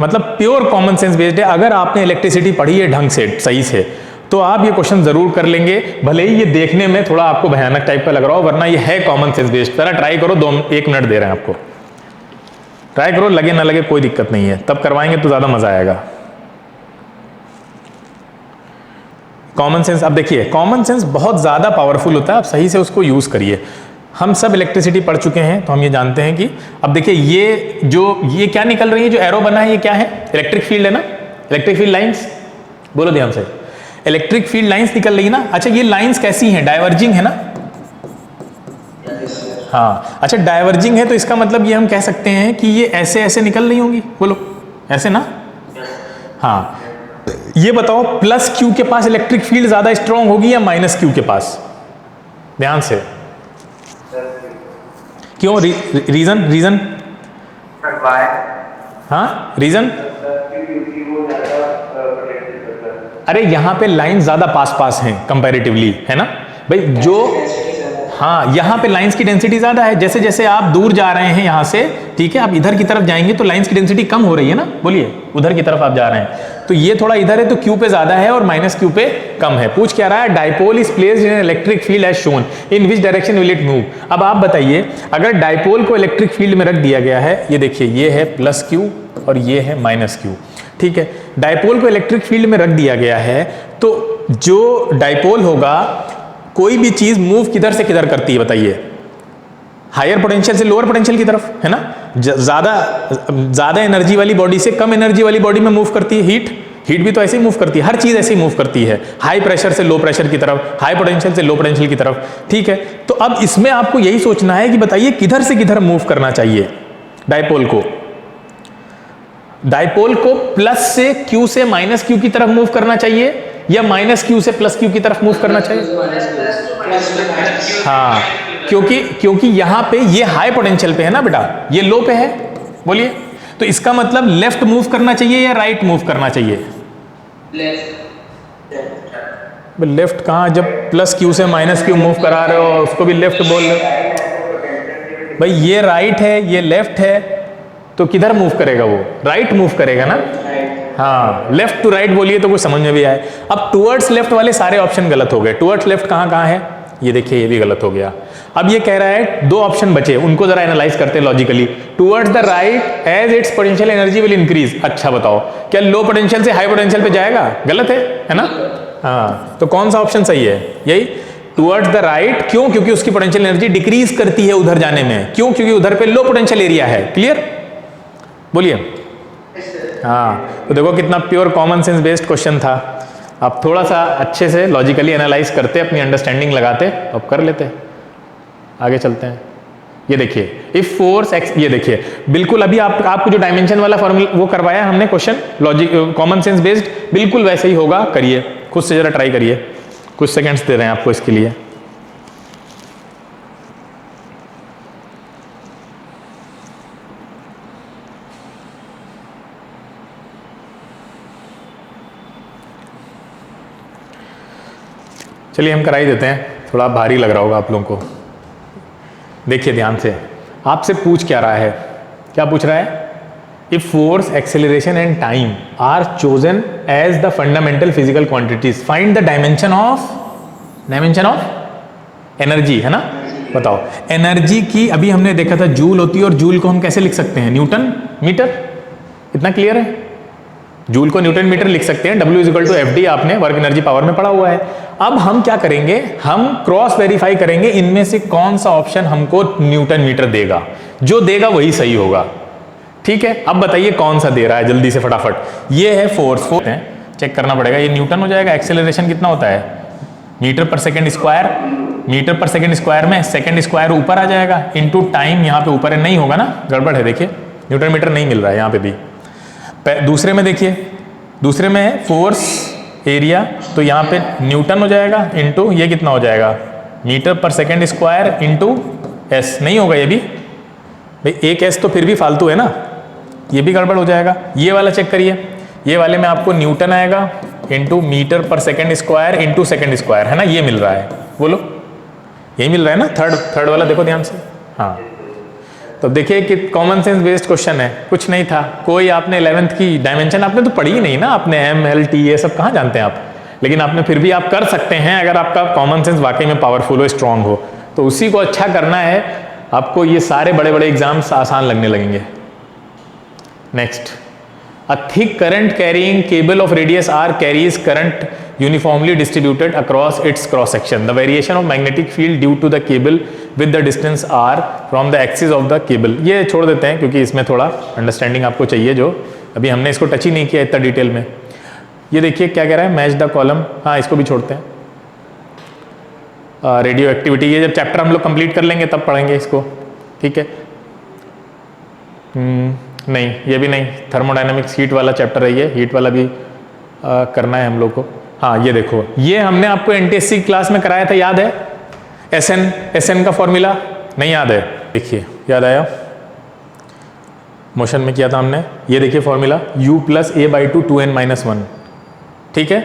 मतलब प्योर कॉमन सेंस बेस्ड है। अगर आपने इलेक्ट्रिसिटी पढ़ी है ढंग से, सही से, तो आप ये क्वेश्चन जरूर कर लेंगे, भले ही ये देखने में थोड़ा आपको भयानक टाइप का लग रहा हो, वरना ये है कॉमन सेंस बेस्ड। जरा ट्राई करो, 1 मिनट दे रहे हैं आपको, ट्राई करो, लगे ना लगे कोई दिक्कत नहीं है, तब करवाएंगे तो ज्यादा मजा आएगा। कॉमन सेंस, अब देखिए कॉमन सेंस बहुत ज्यादा पावरफुल होता है, आप सही से उसको यूज करिए। हम सब इलेक्ट्रिसिटी पढ़ चुके हैं तो हम ये जानते हैं कि, अब देखिए ये क्या निकल रही है, जो एरो बना है ये क्या है? इलेक्ट्रिक फील्ड है ना, इलेक्ट्रिक फील्ड लाइंस, बोलो ध्यान से, इलेक्ट्रिक फील्ड लाइंस निकल रही है ना। अच्छा ये लाइंस कैसी हैं? डाइवर्जिंग है ना। हाँ अच्छा डाइवर्जिंग है तो इसका मतलब ये हम कह सकते हैं कि ये ऐसे ऐसे निकल रही होंगी, बोलो ऐसे ना। हाँ ये बताओ, प्लस क्यू के पास इलेक्ट्रिक फील्ड ज्यादा स्ट्रांग होगी या माइनस क्यू के पास? ध्यान से, क्यों? रीजन हाँ रीजन, क्योंकि वो ज़्यादा प्रोटेक्टेड करता है। अरे यहाँ पे लाइन ज्यादा पास पास हैं कंपैरेटिवली, है ना भाई, जो हाँ यहाँ पे लाइंस की डेंसिटी ज्यादा है। जैसे जैसे आप दूर जा रहे हैं यहाँ से, ठीक है, आप इधर की तरफ जाएंगे तो लाइंस की डेंसिटी कम हो रही है ना, बोलिए, उधर की तरफ आप जा रहे हैं तो ये थोड़ा इधर है तो क्यू पे ज्यादा है और माइनस क्यू पे कम है। पूछ क्या रहा है, dipole is placed in electric field as shown, in which direction will it move. अब आप बताइए, अगर डाइपोल को इलेक्ट्रिक फील्ड में रख दिया गया है, ये देखिए ये है प्लस क्यू और ये है माइनस क्यू, ठीक है, डाइपोल को इलेक्ट्रिक फील्ड में रख दिया गया है तो जो डाइपोल होगा, कोई भी चीज मूव किधर से किधर करती है बताइए, हायर पोटेंशियल से लोअर पोटेंशियल की तरफ, है ना, ज्यादा एनर्जी वाली बॉडी से कम एनर्जी वाली बॉडी में मूव करती है। हीट भी तो ऐसे ही मूव करती है, हर चीज ऐसे ही मूव करती है, हाई प्रेशर से लो प्रेशर की तरफ, हाई पोटेंशियल से लो पोटेंशियल की तरफ, ठीक है। तो अब इसमें आपको यही सोचना है कि बताइए किधर से किधर मूव करना चाहिए डाइपोल को। डाइपोल को प्लस से क्यू से माइनस क्यू की तरफ मूव करना चाहिए या माइनस क्यू से प्लस क्यू की तरफ मूव करना चाहिए। हाँ, क्योंकि यहां पे ये हाई पोटेंशियल पे है ना बेटा, ये लो पे है, बोलिए, तो इसका मतलब लेफ्ट मूव करना चाहिए या राइट मूव करना चाहिए। लेफ्ट कहां, जब प्लस क्यू से माइनस क्यू मूव करा रहे हो उसको भी लेफ्ट बोल रहे हो भाई, ये राइट है ये लेफ्ट है तो किधर मूव करेगा वो, राइट मूव करेगा ना। हाँ, लेफ्ट टू राइट बोलिए तो कुछ समझ में भी आए। अब टुवर्ड्स लेफ्ट वाले सारे ऑप्शन गलत हो गए। टुवर्ड्स लेफ्ट कहाँ कहाँ है, ये देखिए ये भी गलत हो गया। अब ये कह रहा है दो ऑप्शन बचे, उनको जरा एनालाइज करते हैं logically. Towards the right as its potential energy will increase, अच्छा बताओ क्या लो पोटेंशियल से हाई पोटेंशियल पे जाएगा, गलत है ना। हाँ, तो कौन सा ऑप्शन सही है, यही टुवर्ड्स द राइट। क्यों, क्योंकि उसकी पोटेंशियल एनर्जी डिक्रीज करती है उधर जाने में। क्यों, क्योंकि उधर पे लो पोटेंशियल एरिया है। क्लियर, बोलिए। हाँ, तो देखो कितना pure common sense based question था। अब थोड़ा सा अच्छे से लॉजिकली एनालाइज करते, अपनी अंडरस्टैंडिंग लगाते, अब कर लेते, आगे चलते हैं। ये देखिए, इफ फोर्स एक्स, ये देखिए बिल्कुल अभी आपको जो डायमेंशन वाला फॉर्मूला वो करवाया हमने question, logic common sense based, बिल्कुल वैसे ही होगा। करिए, खुद से जरा ट्राई करिए, कुछ सेकेंड्स दे रहे हैं आपको इसके लिए। चलिए हम करा ही देते हैं, थोड़ा भारी लग रहा होगा आप लोगों को। देखिए ध्यान से, आपसे पूछ क्या रहा है, क्या पूछ रहा है, if force, acceleration and time are chosen as the fundamental physical quantities, find the dimension of energy, है ना। बताओ, एनर्जी की अभी हमने देखा था जूल होती है, और जूल को हम कैसे लिख सकते हैं, न्यूटन मीटर, इतना क्लियर है। जूल को न्यूटन मीटर लिख सकते हैं, W = FD आपने वर्क एनर्जी पावर में पढ़ा हुआ है। अब हम क्या करेंगे, हम क्रॉस वेरीफाई करेंगे इनमें से कौन सा ऑप्शन हमको न्यूटन मीटर देगा, जो देगा वही सही होगा। ठीक है, अब बताइए कौन सा दे रहा है, जल्दी से फटाफट। ये है फोर्स है, चेक करना पड़ेगा, ये न्यूटन हो जाएगा। एक्सेलरेशन कितना होता है, मीटर पर सेकेंड स्क्वायर, मीटर पर सेकेंड स्क्वायर में सेकेंड स्क्वायर ऊपर आ जाएगा, इनटू टाइम, यहाँ पे ऊपर है, नहीं होगा ना, गड़बड़ है। देखिए न्यूटन मीटर नहीं मिल रहा है यहाँ पे भी। दूसरे में देखिए, दूसरे में है फोर्स एरिया, तो यहाँ पे न्यूटन हो जाएगा, इनटू ये कितना हो जाएगा, मीटर पर सेकेंड स्क्वायर इनटू एस, नहीं होगा ये भी भाई, एक एस तो फिर भी फालतू है ना, ये भी गड़बड़ हो जाएगा। ये वाला चेक करिए, ये वाले में आपको न्यूटन आएगा इनटू मीटर पर second square into second square, है ना, ये मिल रहा है, बोलो यही मिल रहा है ना। थर्ड वाला देखो ध्यान से। हाँ, तो देखिए कि कॉमन सेंस बेस्ड क्वेश्चन है, कुछ नहीं था। कोई आपने 11th की डायमेंशन आपने तो पढ़ी ही नहीं ना, आपने ML T ये सब कहाँ जानते हैं आप, लेकिन आपने फिर भी आप कर सकते हैं अगर आपका कॉमन सेंस वाकई में पावरफुल हो, स्ट्रांग हो, तो उसी को अच्छा करना है आपको। ये सारे बड़े बड़े एग्जाम्स आसान लगने लगेंगे। Next, a thick current carrying cable of radius R carries current uniformly distributed across its cross section. The variation of magnetic field due to the cable with the distance r from the axis of the cable. ये छोड़ देते हैं क्योंकि इसमें थोड़ा understanding आपको चाहिए, जो अभी हमने इसको टच ही नहीं किया इतना डिटेल में। ये देखिए क्या कह रहा है, मैच द कॉलम, हाँ इसको भी छोड़ते हैं। रेडियो एक्टिविटी, ये जब चैप्टर हम लोग कंप्लीट कर लेंगे तब पढ़ेंगे इसको, ठीक है। नहीं ये भी नहीं, थर्मोडायनामिक्स हीट वाला चैप्टर है ये, हीट वाला भी करना है हम लोग को। हाँ ये देखो, ये हमने आपको NTSC क्लास में कराया था, याद है, SN का फॉर्मूला नहीं याद है, देखिए याद आया, मोशन में किया था हमने, ये देखिए formula u plus a by two 2n minus 1, ठीक है।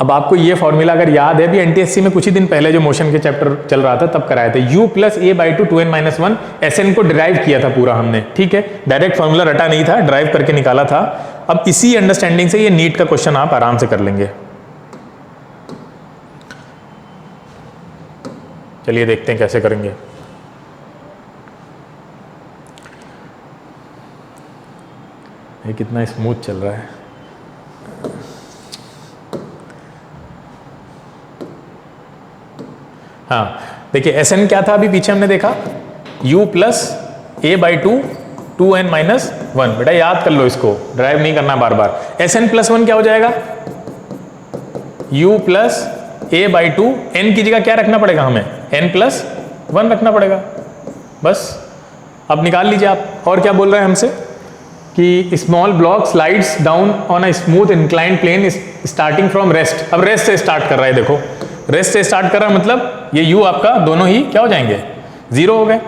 अब आपको ये फॉर्मूला अगर याद है भी एनटीएससी में कुछ ही दिन पहले जो मोशन के चैप्टर चल रहा था तब कराया था, u plus a by two 2n minus 1, SN को डिराइव किया था पूरा हमने, ठीक है। डायरेक्ट फॉर्मूला रटा नहीं था, ड्राइव करके निकाला था। अब इसी अंडरस्टैंडिंग से ये नीट का क्वेश्चन आप आराम से कर लेंगे। चलिए देखते हैं कैसे करेंगे। ये कितना स्मूथ चल रहा है। हाँ देखिए एसएन क्या था अभी पीछे हमने देखा, u plus a by two 2n minus 1। बेटा याद कर लो इसको, ड्राइव नहीं करना बार बार। एसएन प्लस 1 क्या हो जाएगा, u plus a by two, n की जगह क्या रखना पड़ेगा हमें, n प्लस 1 रखना पड़ेगा बस। अब निकाल लीजिए आप। और क्या बोल रहे हैं हमसे कि small block slides down on a smooth inclined plane starting from rest. अब रेस्ट से स्टार्ट कर रहा है, देखो रेस्ट से स्टार्ट कर रहा है, मतलब ये u आपका दोनों ही क्या हो जाएंगे, 0 हो गए।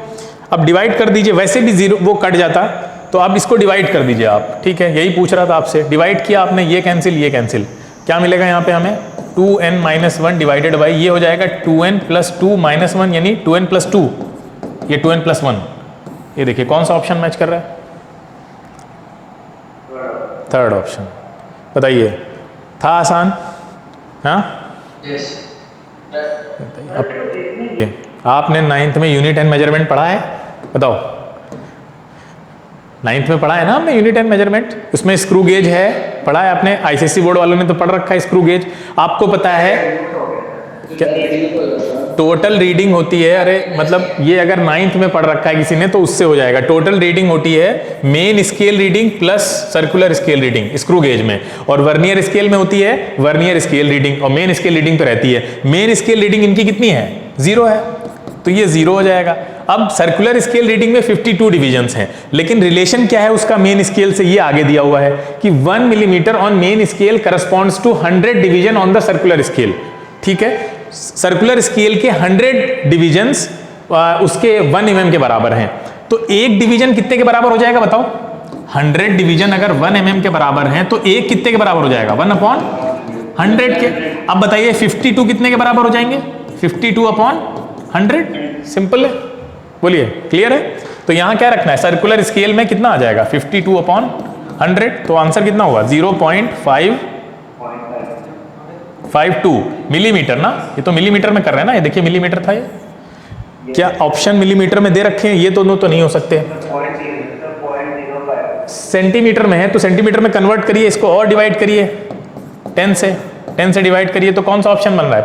अब डिवाइड कर दीजिए, वैसे भी 0 वो कट जाता, तो आप इसको डिवाइड कर दीजिए आप, ठीक है। यही पूछ रहा था आपसे, डिवाइड किया आपने, ये कैंसिल, क्या मिलेगा यहाँ पे हमें, 2n माइनस 1 डिवाइडेड बाई ये हो जाएगा 2n प्लस 2 माइनस 1, यानी 2n प्लस 2, ये 2n प्लस 1। ये देखिए कौन सा ऑप्शन मैच कर रहा है, थर्ड ऑप्शन। बताइए था आसान, हाँ आपने 9th में यूनिट एंड मेजरमेंट पढ़ा है, बताओ 9th में पढ़ा है ना हमने यूनिट एंड मेजरमेंट, उसमें स्क्रू गेज है, पढ़ा है आपने, आईसीएसई बोर्ड वालों ने तो पढ़ रखा है स्क्रू गेज। आपको पता है क्या टोटल रीडिंग होती है, अरे मतलब ये अगर 9th में पढ़ रखा है किसी ने तो उससे हो जाएगा। टोटल रीडिंग होती है main scale reading plus circular scale reading screw gauge में, और वर्नियर स्केल में होती है वर्नियर स्केल रीडिंग, और मेन स्केल रीडिंग पे रहती है। मेन स्केल रीडिंग इनकी कितनी है, 0 है, तो ये 0 हो जाएगा। अब सर्कुलर स्केल रीडिंग में 52 डिवीजन्स हैं, लेकिन रिलेशन क्या है उसका मेन स्केल से, ये आगे दिया हुआ है कि 1 millimetre on main scale corresponds to 100 division on the circular scale, ठीक है। सर्कुलर स्केल के 100 डिवीजन्स उसके 1 mm के बराबर हैं, तो एक डिवीजन कितने के बराबर हो जाएगा बताओ, 100 डिवीजन अगर 1 mm के बराबर हैं तो एक कितने के बराबर हो जाएगा, 1/100 के। अब बताइए 52 कितने के बराबर हो जाएंगे, 52/100, सिंपल है, बोलिए क्लियर है। तो यहां क्या रखना है, सर्कुलर स्केल में कितना आ जाएगा 52/100, तो आंसर कितना होगा 0.552 मिलीमीटर ना, ये तो मिलीमीटर में कर रहे हैं ना, ये देखिए मिलीमीटर था ये, क्या ऑप्शन मिलीमीटर में दे रखे हैं, ये दोनों तो नहीं हो सकते। सेंटीमीटर में है तो सेंटीमीटर में कन्वर्ट करिए इसको और डिवाइड करिए 10 से डिवाइड करिए, तो कौन सा ऑप्शन बन रहा है,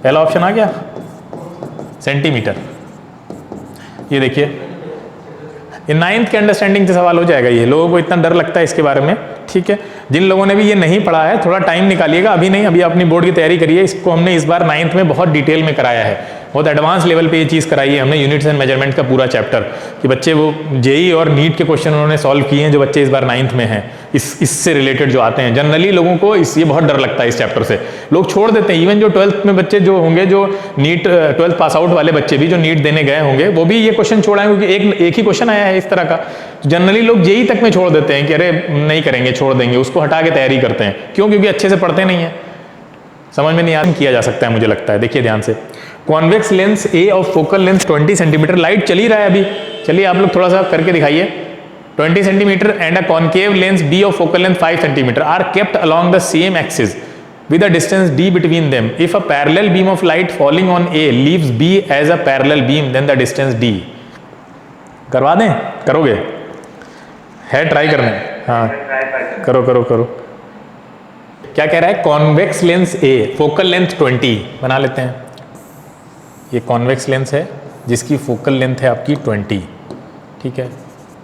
पहला ऑप्शन आ गया सेंटीमीटर। ये देखिए ये 9th के अंडरस्टैंडिंग से सवाल हो जाएगा, ये लोगों को इतना डर लगता है इसके बारे में, ठीक है। जिन लोगों ने भी ये नहीं पढ़ा है थोड़ा टाइम निकालिएगा, अभी नहीं, अभी अपनी बोर्ड की तैयारी करिए। इसको हमने इस बार 9th में बहुत डिटेल में कराया है, बहुत एडवांस लेवल पे ये चीज़ कराई है हमने, यूनिट्स एंड मेजरमेंट का पूरा चैप्टर, कि बच्चे वो जेई और नीट के क्वेश्चन उन्होंने सॉल्व किए हैं जो बच्चे इस बार 9th में हैं, इससे रिलेटेड जो आते हैं। जनरली लोगों को ये बहुत डर लगता है इस चैप्टर से, लोग छोड़ देते हैं। इवन जो 12th में बच्चे जो होंगे, जो नीट 12th पास आउट वाले बच्चे भी जो नीट देने गए होंगे, वो भी ये क्वेश्चन छोड़ाएं, क्योंकि एक ही क्वेश्चन आया है इस तरह का। जनरली लोग जेई तक में छोड़ देते हैं कि अरे नहीं करेंगे, छोड़ देंगे, उसको हटा के तैयारी करते हैं। क्यों? क्योंकि अच्छे से पढ़ते नहीं है, समझ में नहीं आता, किया जा सकता है मुझे लगता है। देखिए ध्यान से, convex lens A of focal length 20 centimetre, light चल ही रहा है अभी, चलिए आप लोग थोड़ा सा करके दिखाइए। 20 centimetre and a concave lens B of focal length 5 centimetre are kept along the same axis with a distance d between them. If a parallel beam of light falling on A leaves B as a parallel beam, then the distance d. करवा दें? करोगे? है try करने? हाँ, करो। क्या कह रहा है? Convex lens A, focal length 20 बना लेते हैं। ये कॉन्वेक्स लेंस है जिसकी फोकल लेंथ है आपकी 20, ठीक है,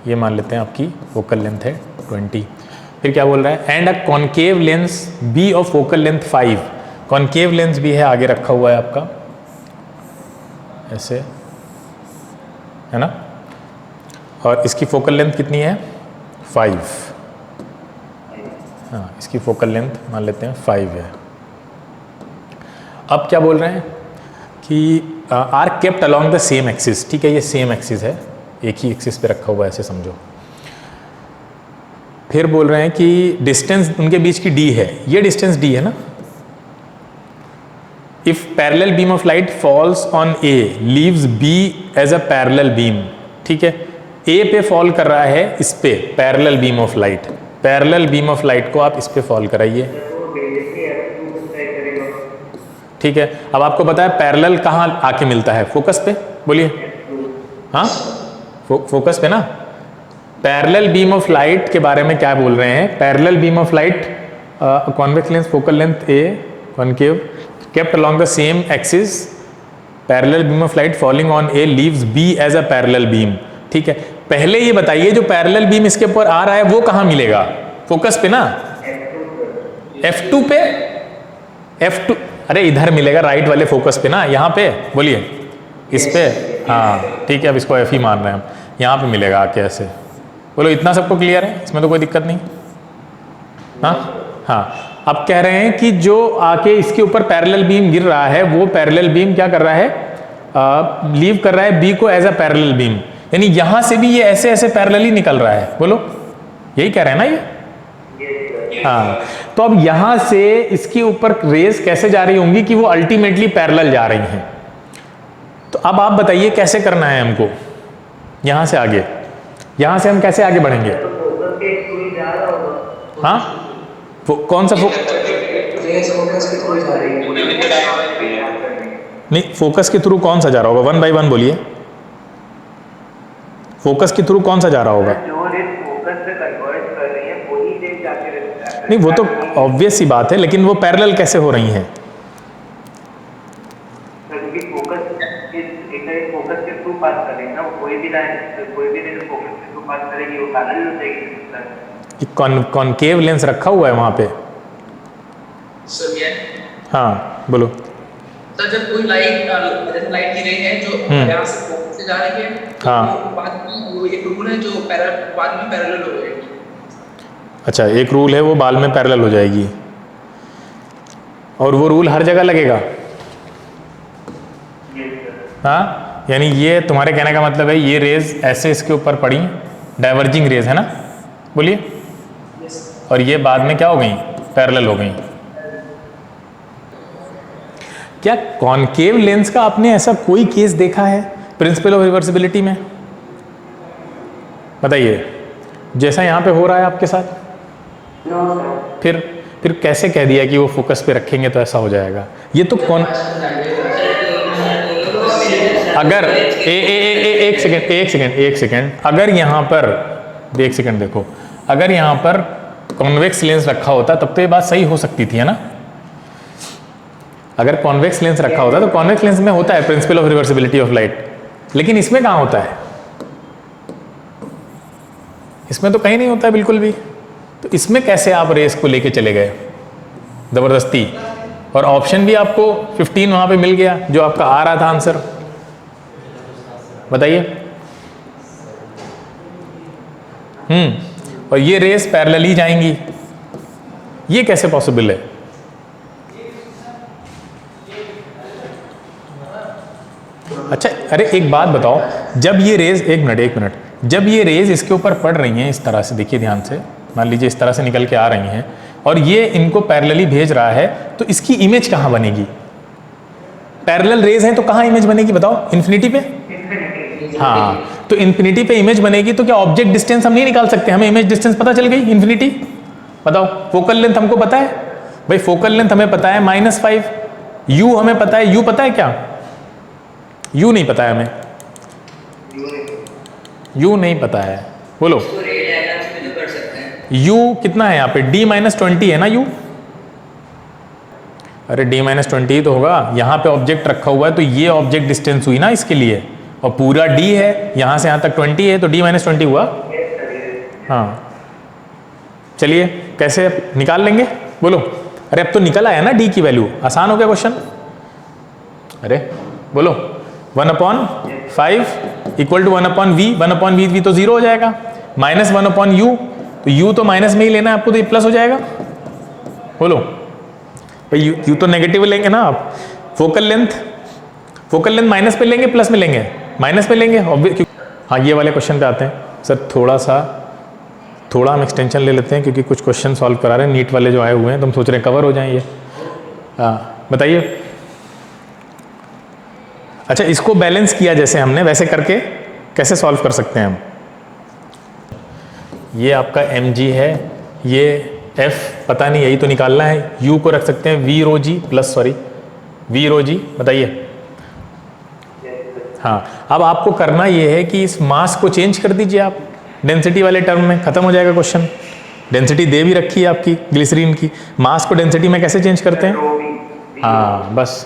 ये मान लेते हैं आपकी फोकल लेंथ है 20। फिर क्या बोल रहा है? And a concave lens B of focal length 5, concave lens भी है आगे रखा हुआ है आपका, ऐसे है ना, और इसकी फोकल लेंथ कितनी है 5, हाँ इसकी फोकल लेंथ मान लेते हैं 5 है। अब क्या बोल रहे हैं कि are kept along the same axis, ठीक है, ये सेम एक्सिस है, एक ही एक्सिस पे रखा हुआ है, ऐसे समझो। फिर बोल रहे हैं कि डिस्टेंस उनके बीच की d है, ये डिस्टेंस d है ना। If parallel beam of light falls on a leaves b as a parallel beam, ठीक है, a पे फॉल कर रहा है इस पे parallel beam of light, parallel beam of light को आप इस पे फॉल कराइए, ठीक है। अब आपको पता है पैरेलल कहाँ आके मिलता है, फोकस पे, बोलिए। हाँ, फोकस पे ना। पैरेलल बीम ऑफ लाइट के बारे में क्या बोल रहे हैं, parallel beam of light convex lens focal length a concave kept along the same axis, parallel beam of light falling on a leaves b as a parallel beam, ठीक है। पहले ये बताइए जो पैरेलल बीम इसके ऊपर आ रहा है वो कहाँ मिलेगा, फोकस पे ना, F2 पे, F2 अरे इधर मिलेगा राइट वाले फोकस पे ना, यहाँ पे, बोलिए इस पे, हाँ ठीक है, अब इसको F ही मान रहे हैं हम, यहाँ पे मिलेगा आके ऐसे, बोलो इतना सबको क्लियर है, इसमें तो कोई दिक्कत नहीं। हाँ, अब कह रहे हैं कि जो आके इसके ऊपर पैरेलल बीम गिर रहा है वो पैरेलल बीम क्या कर रहा है, लीव कर रहा है बी को एज अ पैरेलल बीम, यानी यहां से भी ये ऐसे ऐसे पैरेलल ही निकल रहा है, बोलो यही कह रहे हैं ना ये। हाँ, तो अब यहां से इसके ऊपर रेस कैसे जा रही होंगी कि वो अल्टीमेटली पैरेलल जा रही हैं। तो अब आप बताइए कैसे करना है हमको, यहां से आगे, यहां से हम कैसे आगे बढ़ेंगे। हाँ, कौन सा नहीं, फोकस के थ्रू कौन सा जा रहा होगा, 1 बाय 1 बोलिए, फोकस के थ्रू कौन सा जा रहा होगा। नहीं वो तो ऑब्वियस सी बात है, लेकिन वो पैरेलल कैसे हो रही हैं। कॉनकेव लेंस रखा हुआ है वहां पे। हाँ बोलो। तो जब कोई लाइट गिर रही है जो यहाँ से फोकस से जा रही है, हाँ, तो बाद में वो एक रूल है जो बाद में पैरेलल हो जाएगी। अच्छा, एक रूल है वो बाद में पैरेलल हो जाएगी, और वो रूल हर जगह लगेगा। हाँ, यानी ये तुम्हारे कहने का मतलब है ये रेज ऐसे इसके ऊपर पड़ी, डाइवर्जिंग रेज है ना, बोलिए, और ये बाद में क्या हो गई, पैरेलल हो गई। क्या कॉनकेव लेंस का आपने ऐसा कोई केस देखा है प्रिंसिपल ऑफ रिवर्सिबिलिटी में, बताइए, जैसा यहाँ पे हो रहा है आपके साथ। फिर कैसे कह दिया कि वो फोकस पे रखेंगे तो ऐसा हो जाएगा। ये तो कौन, अगर एक सेकेंड, अगर यहाँ पर एक सेकेंड देखो, अगर यहाँ पर कॉन्वेक्स लेंस रखा होता तब तो ये बात सही हो सकती थी, है ना। अगर कॉन्वेक्स लेंस रखा होता तो कॉन्वेक्स लेंस में होता है principle of reversibility of light, लेकिन इसमें कहाँ होता है, इसमें तो कहीं नहीं होता है बिल्कुल भी। तो इसमें कैसे आप रेस को लेके चले गए जबरदस्ती, और ऑप्शन भी आपको 15 वहां पे मिल गया जो आपका आ रहा था आंसर, बताइए। और ये रेस पैरेलल ही जाएंगी, ये कैसे पॉसिबल है। अच्छा, अरे एक बात बताओ, जब ये रेज, एक मिनट, जब ये रेज इसके ऊपर पड़ रही हैं इस तरह से, देखिए ध्यान से, मान लीजिए इस तरह से निकल के आ रही हैं और ये इनको पैरेलली भेज रहा है, तो इसकी इमेज कहाँ बनेगी, पैरेलल रेज हैं तो कहाँ इमेज बनेगी बताओ, इन्फिनिटी पे। हाँ, तो इन्फिनिटी पे इमेज बनेगी, तो क्या ऑब्जेक्ट डिस्टेंस हम नहीं निकाल सकते, हमें इमेज डिस्टेंस पता चल गई इन्फिनिटी। बताओ, फोकल लेंथ हमको पता है भाई, फोकल लेंथ हमें पता है -5, यू हमें पता है, यू पता है क्या, यू नहीं पता है हमें, यू नहीं पता है, बोलो। यू कितना है यहाँ पे, D-20 है ना यू, अरे D-20 ही तो होगा, यहाँ पे ऑब्जेक्ट रखा हुआ है तो ये ऑब्जेक्ट डिस्टेंस हुई ना इसके लिए, और पूरा D है, यहाँ से यहाँ तक 20 है तो D-20 हुआ। हाँ, चलिए कैसे निकाल लेंगे, बोलो। अरे अब तो निकल आया ना D की वैल्यू, आसान हो गया क्वेश्चन। अरे बोलो, 1/5 इक्वल टू 1/v, 1/v तो 0 हो जाएगा, -1/u, तो u तो माइनस में ही लेना है आपको, तो ये प्लस हो जाएगा। बोलो भाई, यू तो नेगेटिव लेंगे ना आप। फोकल लेंथ माइनस पे लेंगे प्लस में लेंगे, माइनस पे लेंगे, हाँ, ये वाले क्वेश्चन पे आते हैं सर। थोड़ा हम एक्सटेंशन ले लेते हैं क्योंकि कुछ क्वेश्चन सॉल्व करा रहे हैं नीट वाले जो आए हुए हैं, तो हम सोच रहे हैं कवर हो जाएं ये। हाँ बताइए। अच्छा, इसको बैलेंस किया जैसे हमने, वैसे करके कैसे सॉल्व कर सकते हैं हम? ये आपका mg है, ये f पता नहीं, यही तो निकालना है। u को रख सकते हैं v रो जी प्लस, सॉरी v रो जी। बताइए। हाँ, अब आपको करना ये है कि इस मास को चेंज कर दीजिए आप डेंसिटी वाले टर्म में, खत्म हो जाएगा क्वेश्चन। डेंसिटी दे भी रखी है आपकी ग्लिसरीन की, मास को डेंसिटी में कैसे चेंज करते हैं? हाँ बस,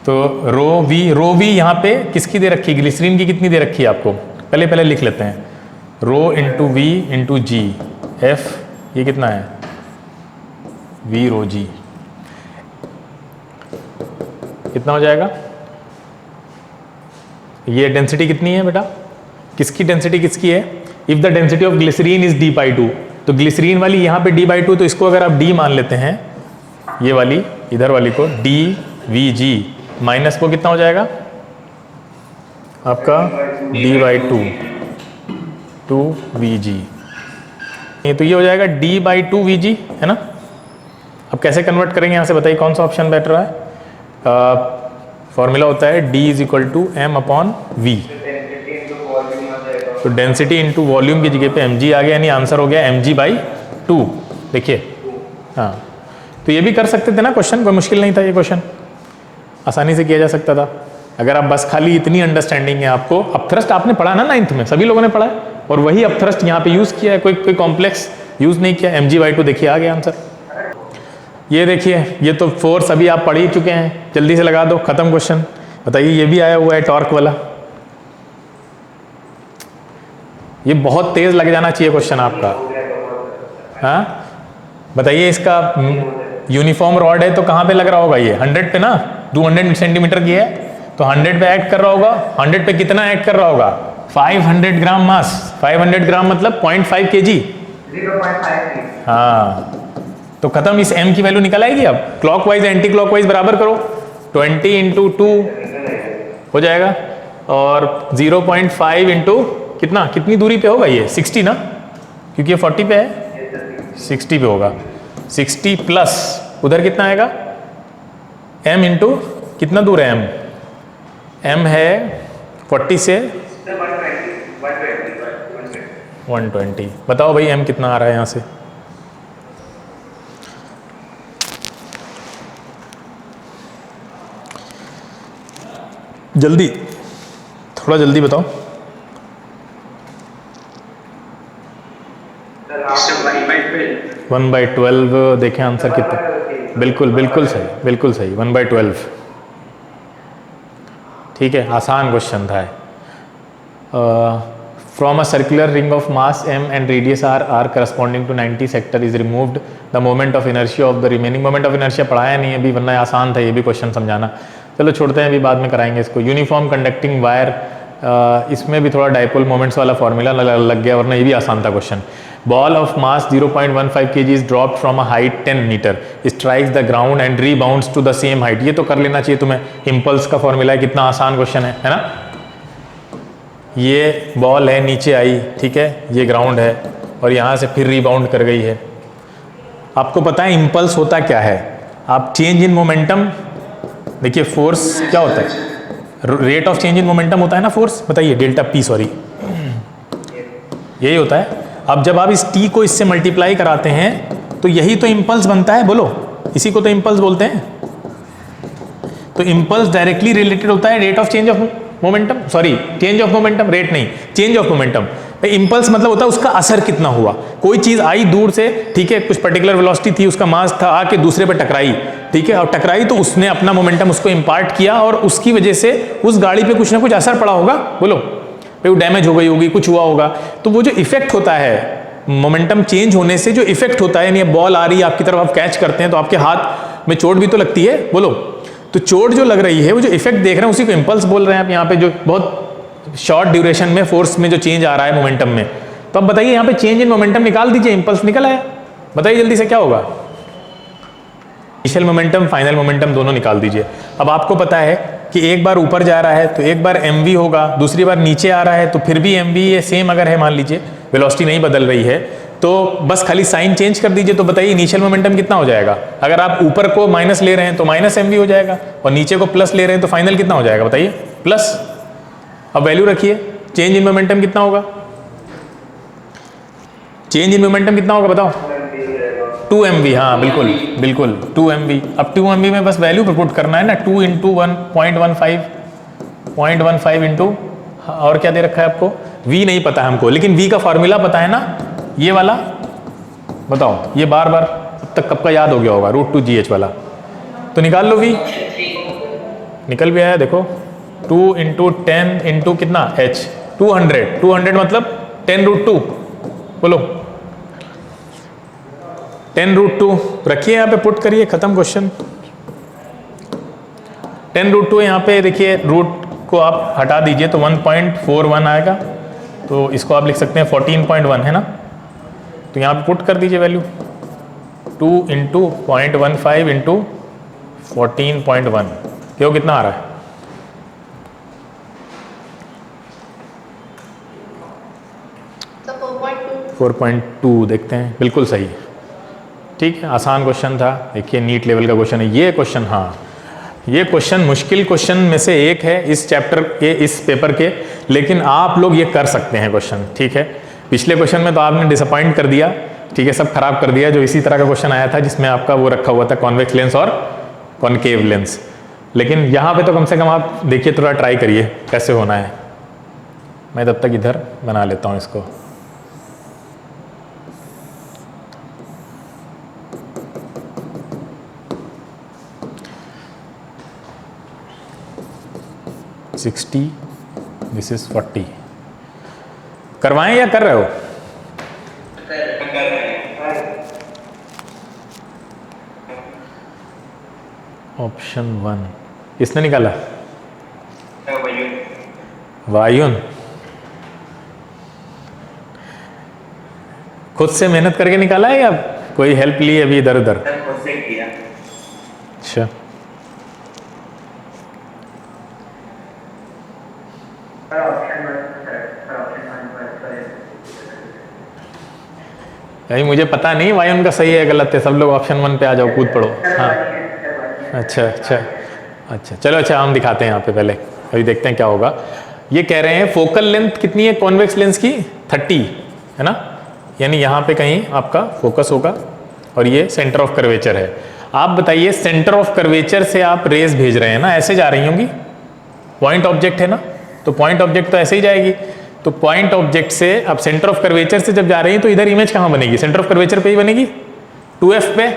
तो रो वी यहाँ पे किसकी दे रखी है? ग्लिसरीन की कितनी दे रखी है आपको? पहले लिख लेते हैं। Rho into V into g, F ये कितना है? वी रो जी, कितना हो जाएगा? ये डेंसिटी कितनी है बेटा? किसकी डेंसिटी किसकी है? If the density of glycerine is d/2, तो ग्लिसरीन वाली यहाँ पे d/2, तो इसको अगर आप d मान लेते हैं, ये वाली इधर वाली को dVg माइनस को कितना हो जाएगा आपका? d/2 2Vg, तो ये हो जाएगा d/2Vg, है ना? अब कैसे कन्वर्ट करेंगे यहाँ से बताइए, कौन सा ऑप्शन बेटर है? फॉर्मूला होता है d = m/v, तो डेंसिटी इंटू वॉल्यूम की जगह पे mg आ गया, यानी आंसर हो गया mg/2। देखिए, हाँ, तो ये भी कर सकते थे ना क्वेश्चन, कोई मुश्किल नहीं था, ये क्वेश्चन आसानी से किया जा सकता था अगर आप बस खाली इतनी अंडरस्टैंडिंग है आपको। अपथ्रस्ट आपने पढ़ा ना 9th में, सभी लोगों ने पढ़ा है, और वही अपथ्रस्ट यहाँ पे यूज़ किया है, कोई कॉम्प्लेक्स यूज़ नहीं किया। mg/2 देखिए आ गया आंसर। ये देखिए, ये तो फोर्स अभी आप पढ़ ही चुके हैं, जल्दी से लगा दो, खत्म क्वेश्चन। बताइए, ये भी आया हुआ है टॉर्क वाला, ये बहुत तेज लग जाना चाहिए क्वेश्चन आपका। हाँ बताइए, इसका यूनिफॉर्म रॉड है तो कहाँ पे लग रहा होगा? ये 100 पे ना, 200 सेंटीमीटर की है तो 100 पे एक्ट कर रहा होगा। 100 पे कितना एक्ट कर रहा होगा? 500 ग्राम मास। 500 ग्राम मतलब 0.5 kg। 0.5। हाँ, तो खत्म। इस m की वैल्यू निकल आएगी। अब क्लॉकवाइज एंटी क्लॉकवाइज बराबर करो, 20 × 2 हो जाएगा, और 0.5 इंटू कितनी दूरी पे होगा ये? 60 ना, क्योंकि ये 40 पे है, 60 पे होगा। 60 प्लस उधर कितना आएगा? m इंटू कितना दूर है m? m है 40 से 120। बताओ भाई m कितना आ रहा है यहाँ से? जल्दी, थोड़ा जल्दी बताओ। 1/12 देखें आंसर कितना? बिल्कुल सही 1/12। ठीक है, आसान क्वेश्चन था। From a circular ring of mass m and radius r corresponding to 90 sector is removed, the moment of inertia of the remaining. Moment of inertia पढ़ाया नहीं अभी, वरना आसान था ये भी क्वेश्चन समझाना। चलो छोड़ते हैं, अभी बाद में कराएंगे इसको। यूनिफॉर्म कंडक्टिंग वायर, इसमें भी थोड़ा डाइपोल मोमेंट्स वाला फॉर्मूला लग गया, वरना ये भी आसान था question. Ball of mass 0.15 kg is dropped from a height 10 metre, strikes the ground and rebounds to the same height. ये तो कर लेना चाहिए तुम्हें, इम्पल्स का फॉर्मूला है, कितना आसान क्वेश्चन है ना? ये बॉल है, नीचे आई, ठीक है, ये ग्राउंड है, और यहाँ से फिर रीबाउंड कर गई है। आपको पता है इम्पल्स होता क्या है? आप चेंज इन मोमेंटम, देखिए फोर्स क्या होता है? Rate of change in momentum होता है ना फोर्स, बताइए डेल्टा पी, सॉरी यही होता है। अब जब आप इस टी को इससे मल्टीप्लाई कराते हैं तो यही तो इम्पल्स बनता है, बोलो, इसी को तो इम्पल्स बोलते हैं। तो इम्पल्स डायरेक्टली रिलेटेड होता है rate of change of momentum, sorry change of momentum, rate नहीं, चेंज ऑफ मोमेंटम। इम्पल्स मतलब होता है उसका असर कितना हुआ। कोई चीज़ आई दूर से, ठीक है, कुछ पर्टिकुलर वेलोसिटी थी, उसका मास था, आके दूसरे पे टकराई, ठीक है, और टकराई तो उसने अपना मोमेंटम उसको इम्पार्ट किया, और उसकी वजह से उस गाड़ी पे कुछ ना कुछ असर पड़ा होगा, बोलो, भाई वो डैमेज हो गई होगी, कुछ हुआ होगा। तो वो जो इफेक्ट होता है मोमेंटम चेंज होने से, जो इफेक्ट होता है, यानी बॉल आ रही है आपकी तरफ, आप कैच करते हैं तो आपके हाथ में चोट भी तो लगती है, बोलो, तो चोट जो लग रही है, वो जो इफेक्ट देख रहे हैं उसी को इम्पल्स बोल रहे हैं आप यहाँ पे, जो बहुत शॉर्ट ड्यूरेशन में फोर्स में जो चेंज आ रहा है मोमेंटम में। तो अब बताइए यहाँ पे चेंज इन मोमेंटम निकाल दीजिए, इम्पल्स निकल आया, बताइए जल्दी से क्या होगा? इनिशियल मोमेंटम, फाइनल मोमेंटम दोनों निकाल दीजिए। अब आपको पता है कि एक बार ऊपर जा रहा है तो एक बार mv होगा, दूसरी बार नीचे आ रहा है तो फिर भी mv ये सेम अगर है, मान लीजिए वेलोसिटी नहीं बदल रही है, तो बस खाली साइन चेंज कर दीजिए। तो बताइए इनिशियल मोमेंटम कितना हो जाएगा? अगर आप ऊपर को माइनस ले रहे हैं तो माइनस mv हो जाएगा, और नीचे को प्लस ले रहे हैं तो फाइनल कितना हो जाएगा बताइए? प्लस। अब वैल्यू रखिए, चेंज इन मोमेंटम कितना होगा? चेंज इन मोमेंटम कितना होगा बताओ? 2mv, हाँ बिल्कुल बिल्कुल 2mv। अब 2mv में बस वैल्यू पुट करना है ना, 2 इंटू 0.15 इंटू, और क्या दे रखा है आपको? v नहीं पता है हमको, लेकिन v का फॉर्मूला पता है ना, ये वाला बताओ, ये बार बार अब तक कब का याद हो गया होगा, √2gh वाला। तो निकाल लो v, निकल भी आया देखो, 2 इंटू 10 इंटू कितना h, 200 मतलब 10√2, बोलो 10√2 रखिए यहाँ पे, पुट करिए, खत्म क्वेश्चन। 10√2 यहाँ पे देखिए, रूट को आप हटा दीजिए तो 1.41 आएगा, तो इसको आप लिख सकते हैं 14.1 है ना, तो यहाँ पे पुट कर दीजिए वैल्यू, 2 इंटू 0.15 इंटू 14.1, क्यों कितना आ रहा है? तो 4.2 देखते हैं, बिल्कुल सही, ठीक है, आसान क्वेश्चन था। देखिए नीट लेवल का क्वेश्चन है ये क्वेश्चन, हाँ ये क्वेश्चन मुश्किल क्वेश्चन में से एक है इस चैप्टर के, इस पेपर के, लेकिन आप लोग ये कर सकते हैं क्वेश्चन, ठीक है। पिछले क्वेश्चन में तो आपने डिसअपॉइंट कर दिया, ठीक है, सब खराब कर दिया, जो इसी तरह का क्वेश्चन आया था जिसमें आपका वो रखा हुआ था कॉन्वेक्स लेंस और कॉनकेव लेंस, लेकिन यहाँ पे तो कम से कम आप देखिए, थोड़ा ट्राई करिए कैसे होना है। मैं तब तक इधर बना लेता हूँ इसको। दिस इज 40 करवाएं या कर रहे हो? ऑप्शन 1 किसने निकाला? वायुन। खुद से मेहनत करके निकाला है या कोई हेल्प ली अभी इधर उधर? खुद से किया। अच्छा, भाई मुझे पता नहीं वायुन का सही है गलत है, सब लोग ऑप्शन 1 पे आ जाओ, कूद पड़ो। हाँ अच्छा अच्छा अच्छा, चलो अच्छा हम दिखाते हैं यहाँ पे, पहले अभी देखते हैं क्या होगा। ये कह रहे हैं फोकल लेंथ कितनी है कॉन्वेक्स लेंस की? 30 है ना, यानी यहाँ पे कहीं आपका फोकस होगा और ये सेंटर ऑफ कर्वेचर है। आप बताइए सेंटर ऑफ कर्वेचर से आप रेज भेज रहे हैं ना, ऐसे जा रही होंगी, पॉइंट ऑब्जेक्ट है ना, तो पॉइंट ऑब्जेक्ट तो ऐसे ही जाएगी। तो पॉइंट ऑब्जेक्ट से अब सेंटर ऑफ कर्वेचर से जब जा रही है तो इधर इमेज कहाँ बनेगी? सेंटर ऑफ कर्वेचर पे ही बनेगी, 2f पे,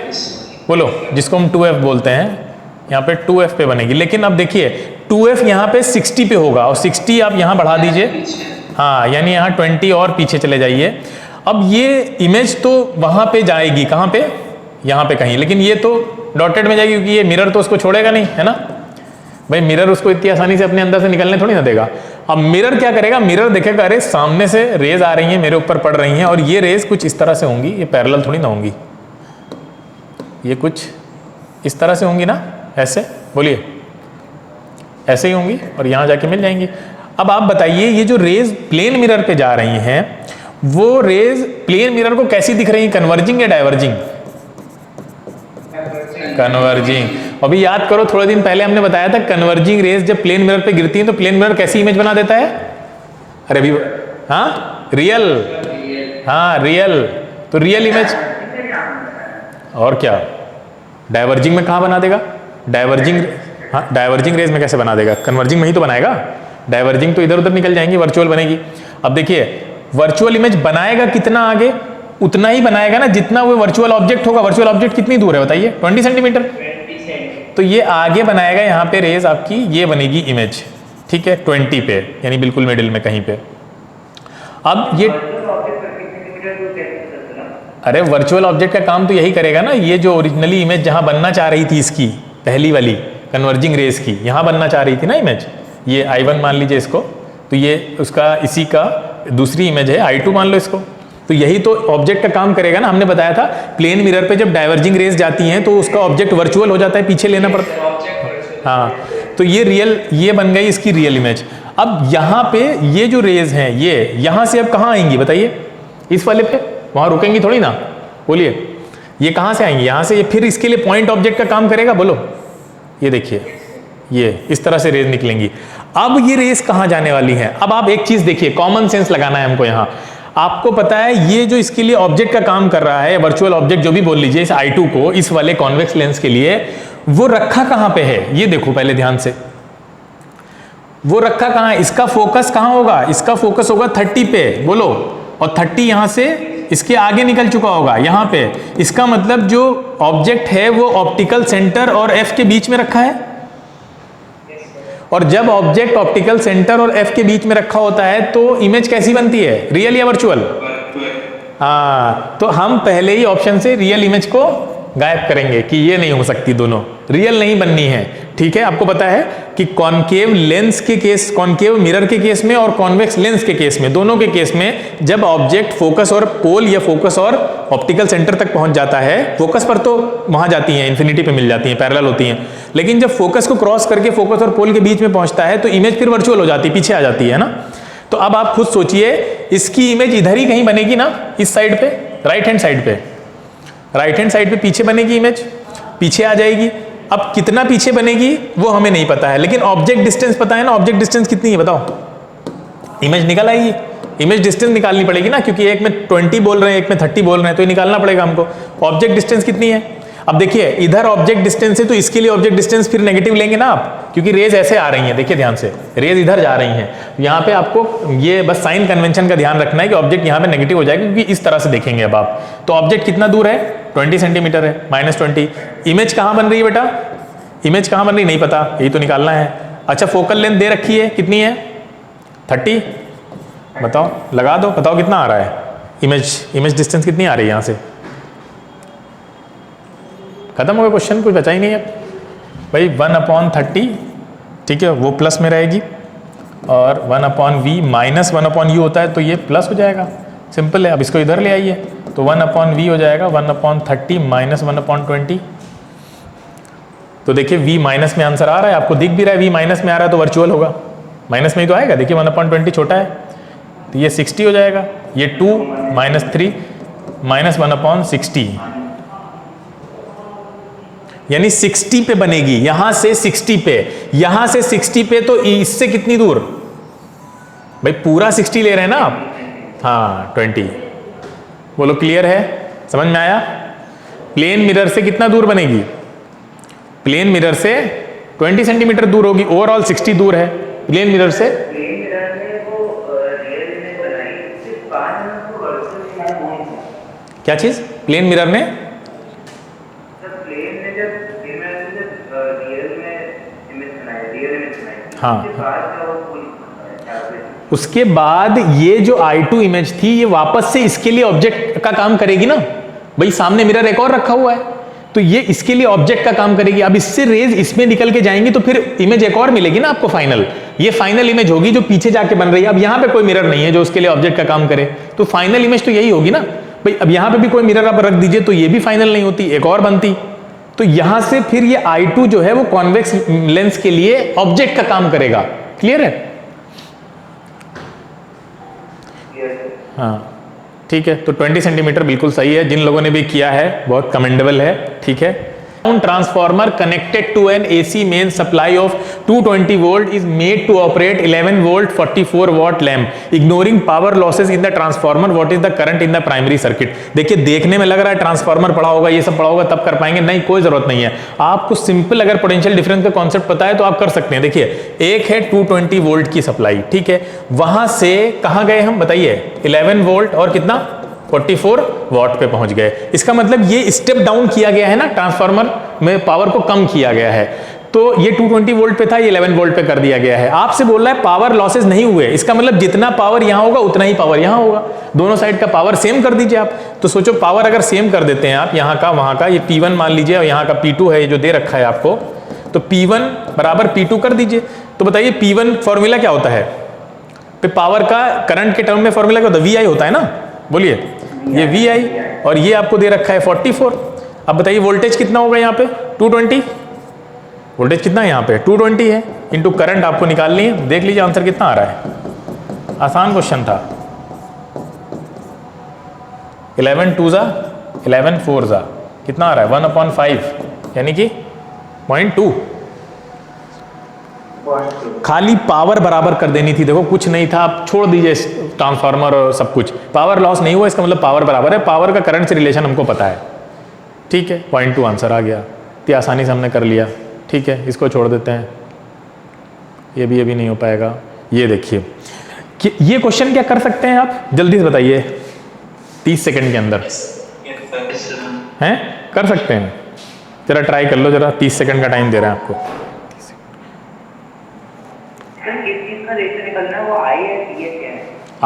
बोलो जिसको हम 2f बोलते हैं, यहाँ पे 2f पे बनेगी। लेकिन अब देखिए 2f यहाँ पे 60 पे होगा और 60 आप यहाँ बढ़ा दीजिए, हाँ यानी यहाँ 20 और पीछे चले जाइए। अब ये इमेज तो वहाँ पे जाएगी, कहाँ पे? यहाँ पे कहीं, लेकिन ये तो डॉटेड में जाएगी क्योंकि ये मिरर तो उसको छोड़ेगा नहीं, है ना भाई, मिरर उसको इतनी आसानी से अपने अंदर से निकलने थोड़ी ना देगा। अब मिरर क्या करेगा? मिरर देखेगा अरे सामने से रेज आ रही हैं, मेरे ऊपर पड़ रही हैं, और ये रेज कुछ इस तरह से होंगी, ये पैरेलल थोड़ी ना होंगी, ये कुछ इस तरह से होंगी ना, ऐसे बोलिए, ऐसे ही होंगी और यहाँ जाके मिल जाएंगी। अब आप बताइए ये जो रेज प्लेन मिरर पे जा रही हैं, वो रेज प्लेन मिरर को कैसी दिख रही है, कन्वर्जिंग या डाइवर्जिंग? कन्वर्जिंग। अभी याद करो थोड़े दिन पहले हमने बताया था कन्वर्जिंग रेज जब प्लेन मिरर पे गिरती है तो प्लेन मिरर कैसी इमेज बना देता है? अरे अभी हाँ रियल, हाँ रियल, तो रियल इमेज। और क्या डाइवर्जिंग में कहाँ बना देगा? डाइवर्जिंग, हाँ डाइवर्जिंग रेज में कैसे बना देगा? कन्वर्जिंग में ही तो बनाएगा, डाइवर्जिंग तो इधर उधर निकल जाएंगी, वर्चुअल बनेगी। अब देखिए वर्चुअल इमेज बनाएगा कितना आगे? उतना ही बनाएगा ना जितना वो वर्चुअल ऑब्जेक्ट होगा। वर्चुअल ऑब्जेक्ट कितनी दूर है बताइए? 20 सेंटीमीटर, तो ये आगे बनाएगा यहाँ पे रेज आपकी, ये बनेगी इमेज, ठीक है 20 पे, यानी बिल्कुल मिडिल में कहीं पे। अब ये अरे वर्चुअल ऑब्जेक्ट का काम तो यही करेगा ना, ये जो ओरिजिनली इमेज जहाँ बनना चाह रही थी इसकी पहली वाली कन्वर्जिंग रेज की, यहाँ बनना चाह रही थी ना इमेज, ये I1 मान लीजिए इसको, तो ये उसका इसी का दूसरी इमेज है, I2 मान लो इसको, तो यही तो ऑब्जेक्ट का काम करेगा ना। हमने बताया था प्लेन मिरर पे जब डाइवर्जिंग रेज जाती हैं तो उसका ऑब्जेक्ट वर्चुअल हो जाता है, पीछे लेना पड़ता है, हाँ, तो ये रियल, ये बन गई इसकी रियल इमेज। अब यहाँ पे ये जो रेज हैं ये यहाँ से अब कहाँ आएंगी बताइए, इस वाले पे, वहाँ रुकेंगी थोड़ी ना, बोलिए ये कहाँ से आएंगी, यहाँ से। ये फिर इसके लिए पॉइंट ऑब्जेक्ट का काम करेगा, बोलो। ये देखिए ये इस तरह से रेज निकलेंगी। अब ये रेज कहाँ जाने वाली हैं, अब आप एक चीज देखिए, कॉमन सेंस लगाना है हमको यहाँ। आपको पता है ये जो इसके लिए ऑब्जेक्ट का काम कर रहा है, वर्चुअल ऑब्जेक्ट जो भी बोल लीजिए, इस I2 को, इस वाले कॉन्वेक्स लेंस के लिए, वो रखा कहाँ पे है, ये देखो पहले ध्यान से, वो रखा कहाँ है, इसका फोकस कहाँ होगा, इसका फोकस होगा 30 पे, बोलो, और 30 यहाँ से इसके आगे निकल चुका होगा यहाँ पे। इसका मतलब जो ऑब्जेक्ट है वो ऑप्टिकल सेंटर और F के बीच में रखा है, और जब ऑब्जेक्ट ऑप्टिकल सेंटर और F के बीच में रखा होता है तो इमेज कैसी बनती है, रियल या वर्चुअल। हाँ, तो हम पहले ही ऑप्शन से रियल इमेज को गायब करेंगे कि ये नहीं हो सकती, दोनों रियल नहीं बननी है। ठीक है, आपको पता है कि कॉनकेव लेंस के केस, कॉनकेव मिरर के केस में और कॉन्वेक्स लेंस के केस में, दोनों के केस में जब ऑब्जेक्ट फोकस और पोल या फोकस और ऑप्टिकल सेंटर तक पहुंच जाता है, फोकस पर तो वहां जाती हैं, इन्फिनिटी पे मिल जाती हैं, पैरेलल होती हैं, लेकिन जब फोकस को क्रॉस करके फोकस और पोल के बीच में पहुंचता है तो इमेज फिर वर्चुअल हो जाती है, पीछे आ जाती है ना। तो अब आप खुद सोचिए, इसकी इमेज इधर ही कहीं बनेगी ना, इस साइड पे, राइट हैंड साइड पे, राइट हैंड साइड पे पीछे बनेगी इमेज, पीछे आ जाएगी। अब कितना पीछे बनेगी वो हमें नहीं पता है, लेकिन ऑब्जेक्ट डिस्टेंस पता है ना, ऑब्जेक्ट डिस्टेंस कितनी है बताओ, इमेज निकल आएगी। इमेज डिस्टेंस निकालनी पड़ेगी ना, क्योंकि एक में 20 बोल रहे हैं, एक में 30 बोल रहे हैं, तो ये निकालना पड़ेगा हमको। ऑब्जेक्ट डिस्टेंस कितनी है, अब देखिए इधर ऑब्जेक्ट डिस्टेंस है तो इसके लिए ऑब्जेक्ट डिस्टेंस फिर नेगेटिव लेंगे ना आप, क्योंकि रेज ऐसे आ रही हैं, देखिए ध्यान से, रेज इधर जा रही हैं। यहाँ पे आपको ये बस साइन कन्वेंशन का ध्यान रखना है कि ऑब्जेक्ट यहाँ पे नेगेटिव हो जाएगा, क्योंकि इस तरह से देखेंगे अब आप। तो ऑब्जेक्ट कितना दूर है, 20 सेंटीमीटर है, -20। इमेज कहाँ बन रही है बेटा, इमेज कहाँ बन रही नहीं पता, यही तो निकालना है। अच्छा, फोकल लेंथ दे रखी है, कितनी है, 30, बताओ, लगा दो, बताओ कितना आ रहा है इमेज डिस्टेंस कितनी आ रही है यहाँ से। खत्म हो गया क्वेश्चन, कुछ बचा ही नहीं है भाई। 1/30, ठीक है, वो प्लस में रहेगी, और 1/v माइनस 1/u होता है तो ये प्लस हो जाएगा, सिंपल है। अब इसको इधर ले आइए तो 1/v हो जाएगा 1/30 माइनस 1/20। तो देखिए v माइनस में आंसर आ रहा है, आपको दिख भी रहा है v माइनस में आ रहा है तो वर्चुअल होगा, माइनस में ही तो आएगा, देखिए 1/20 छोटा है तो ये 60 हो जाएगा, ये 2 - 3 माइनस 1/60, यानी 60 पे बनेगी, यहां से 60 पे, यहां से 60 पे, तो इससे कितनी दूर भाई, पूरा 60 ले रहे हैं ना आप, हाँ 20। बोलो क्लियर है, समझ में आया। प्लेन मिरर से कितना दूर बनेगी, प्लेन मिरर से 20 सेंटीमीटर दूर होगी, ओवरऑल 60 दूर है प्लेन मिरर से। क्या चीज, प्लेन मिरर ने हाँ, उसके बाद ये जो I2 इमेज थी ये वापस से इसके लिए ऑब्जेक्ट का काम करेगी ना भाई, सामने मिरर एक और रखा हुआ है तो ये इसके लिए ऑब्जेक्ट का काम करेगी। अब इससे रेज इसमें निकल के जाएंगी तो फिर इमेज एक और मिलेगी ना आपको फाइनल, ये फाइनल इमेज होगी जो पीछे जाके बन रही है। अब यहाँ पे कोई मिरर नहीं है जो उसके लिए ऑब्जेक्ट का काम करे, तो फाइनल इमेज तो यही होगी ना भाई। अब यहाँ पे भी कोई मिरर आप रख दीजिए तो ये भी फाइनल नहीं होती, एक और बनती। तो यहां से फिर ये I2 जो है वो कॉन्वेक्स लेंस के लिए ऑब्जेक्ट का काम करेगा। क्लियर है, हाँ ठीक है। तो 20 सेंटीमीटर बिल्कुल सही है, जिन लोगों ने भी किया है बहुत कमेंडेबल है, ठीक है। Transformer connected to an AC main supply of 220 volt is made to operate 11 volt 44 watt lamp ignoring power losses in the transformer, what is the current in the primary circuit. देखिए देखने में लग रहा है transformer पढ़ा होगा, ये सब पढ़ा होगा तब कर पाएंगे, नहीं कोई जरूरत नहीं है। आपको सिंपल अगर पोटेंशियल डिफरेंस का कॉन्सेप्ट पता है तो आप कर सकते हैं। देखिए एक है 220 वोल्ट की सप्लाई, ठीक है, वहां से कहां गए हम बताइए, 11 वोल्ट और कितना 44 वॉट पे पहुंच गए। इसका मतलब ये स्टेप डाउन किया गया है ना, ट्रांसफार्मर में पावर को कम किया गया है। तो ये 220 वोल्ट पे था, ये 11 वोल्ट पे कर दिया गया है। आपसे बोल रहा है पावर लॉसेस नहीं हुए, इसका मतलब जितना पावर यहां होगा उतना ही पावर यहां होगा, दोनों साइड का पावर सेम कर दीजिए आप। तो सोचो पावर अगर सेम कर देते हैं आप, यहां का वहां का, ये P1 मान लीजिए और यहां का P2 है जो दे रखा है आपको, तो P1 बराबर P2 कर दीजिए। तो बताइए P1 फॉर्मूला क्या होता है, पावर का करंट के टर्म में फॉर्मूला क्या होता है, VI होता है ना, बोलिए ये VI, और ये आपको दे रखा है 44। अब बताइए वोल्टेज कितना होगा यहाँ पे 220, वोल्टेज कितना है यहाँ पे 220 है, इंटू करंट आपको निकालनी है। देख लीजिए आंसर कितना आ रहा है, आसान क्वेश्चन था। 11 2 जा 11 4 जा कितना आ रहा है 1/5 यानी कि 0.2। खाली पावर बराबर कर देनी थी, देखो कुछ नहीं था, आप छोड़ दीजिए ट्रांसफार्मर और सब कुछ, पावर लॉस नहीं हुआ, इसका मतलब पावर बराबर है, पावर का करंट से रिलेशन हमको पता है, ठीक है। 0.2 आंसर आ गया, इतनी आसानी से हमने कर लिया, ठीक है। इसको छोड़ देते हैं, ये भी नहीं हो पाएगा। ये देखिए कि ये क्वेश्चन क्या कर सकते हैं आप, जल्दी से बताइए 30 सेकंड के अंदर हैं, कर सकते हैं, जरा ट्राई कर लो, जरा 30 सेकंड का टाइम दे रहे हैं आपको।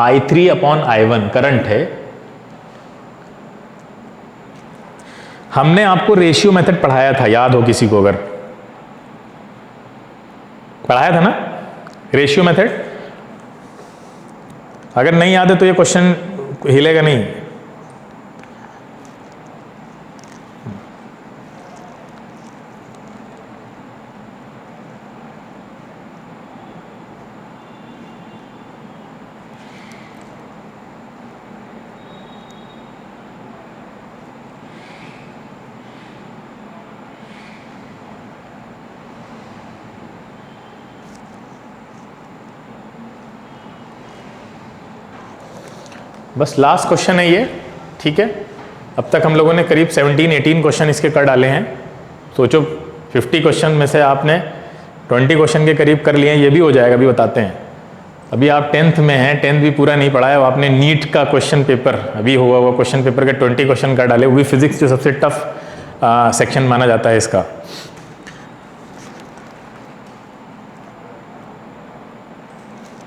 I3/I1 करंट है। हमने आपको रेशियो मेथड पढ़ाया था, याद हो किसी को, अगर पढ़ाया था ना रेशियो मेथड, अगर नहीं याद है तो ये क्वेश्चन हिलेगा नहीं। बस लास्ट क्वेश्चन है ये, ठीक है। अब तक हम लोगों ने करीब 17-18 क्वेश्चन इसके कर डाले हैं। सोचो 50 क्वेश्चन में से आपने 20 क्वेश्चन के करीब कर लिए हैं, ये भी हो जाएगा, अभी बताते हैं। अभी आप 10th में हैं, 10th भी पूरा नहीं पढ़ा है, आपने नीट का क्वेश्चन पेपर अभी हुआ हुआ क्वेश्चन पेपर के 20 क्वेश्चन कर डाले, वो भी फिजिक्स जो सबसे टफ सेक्शन माना जाता है इसका।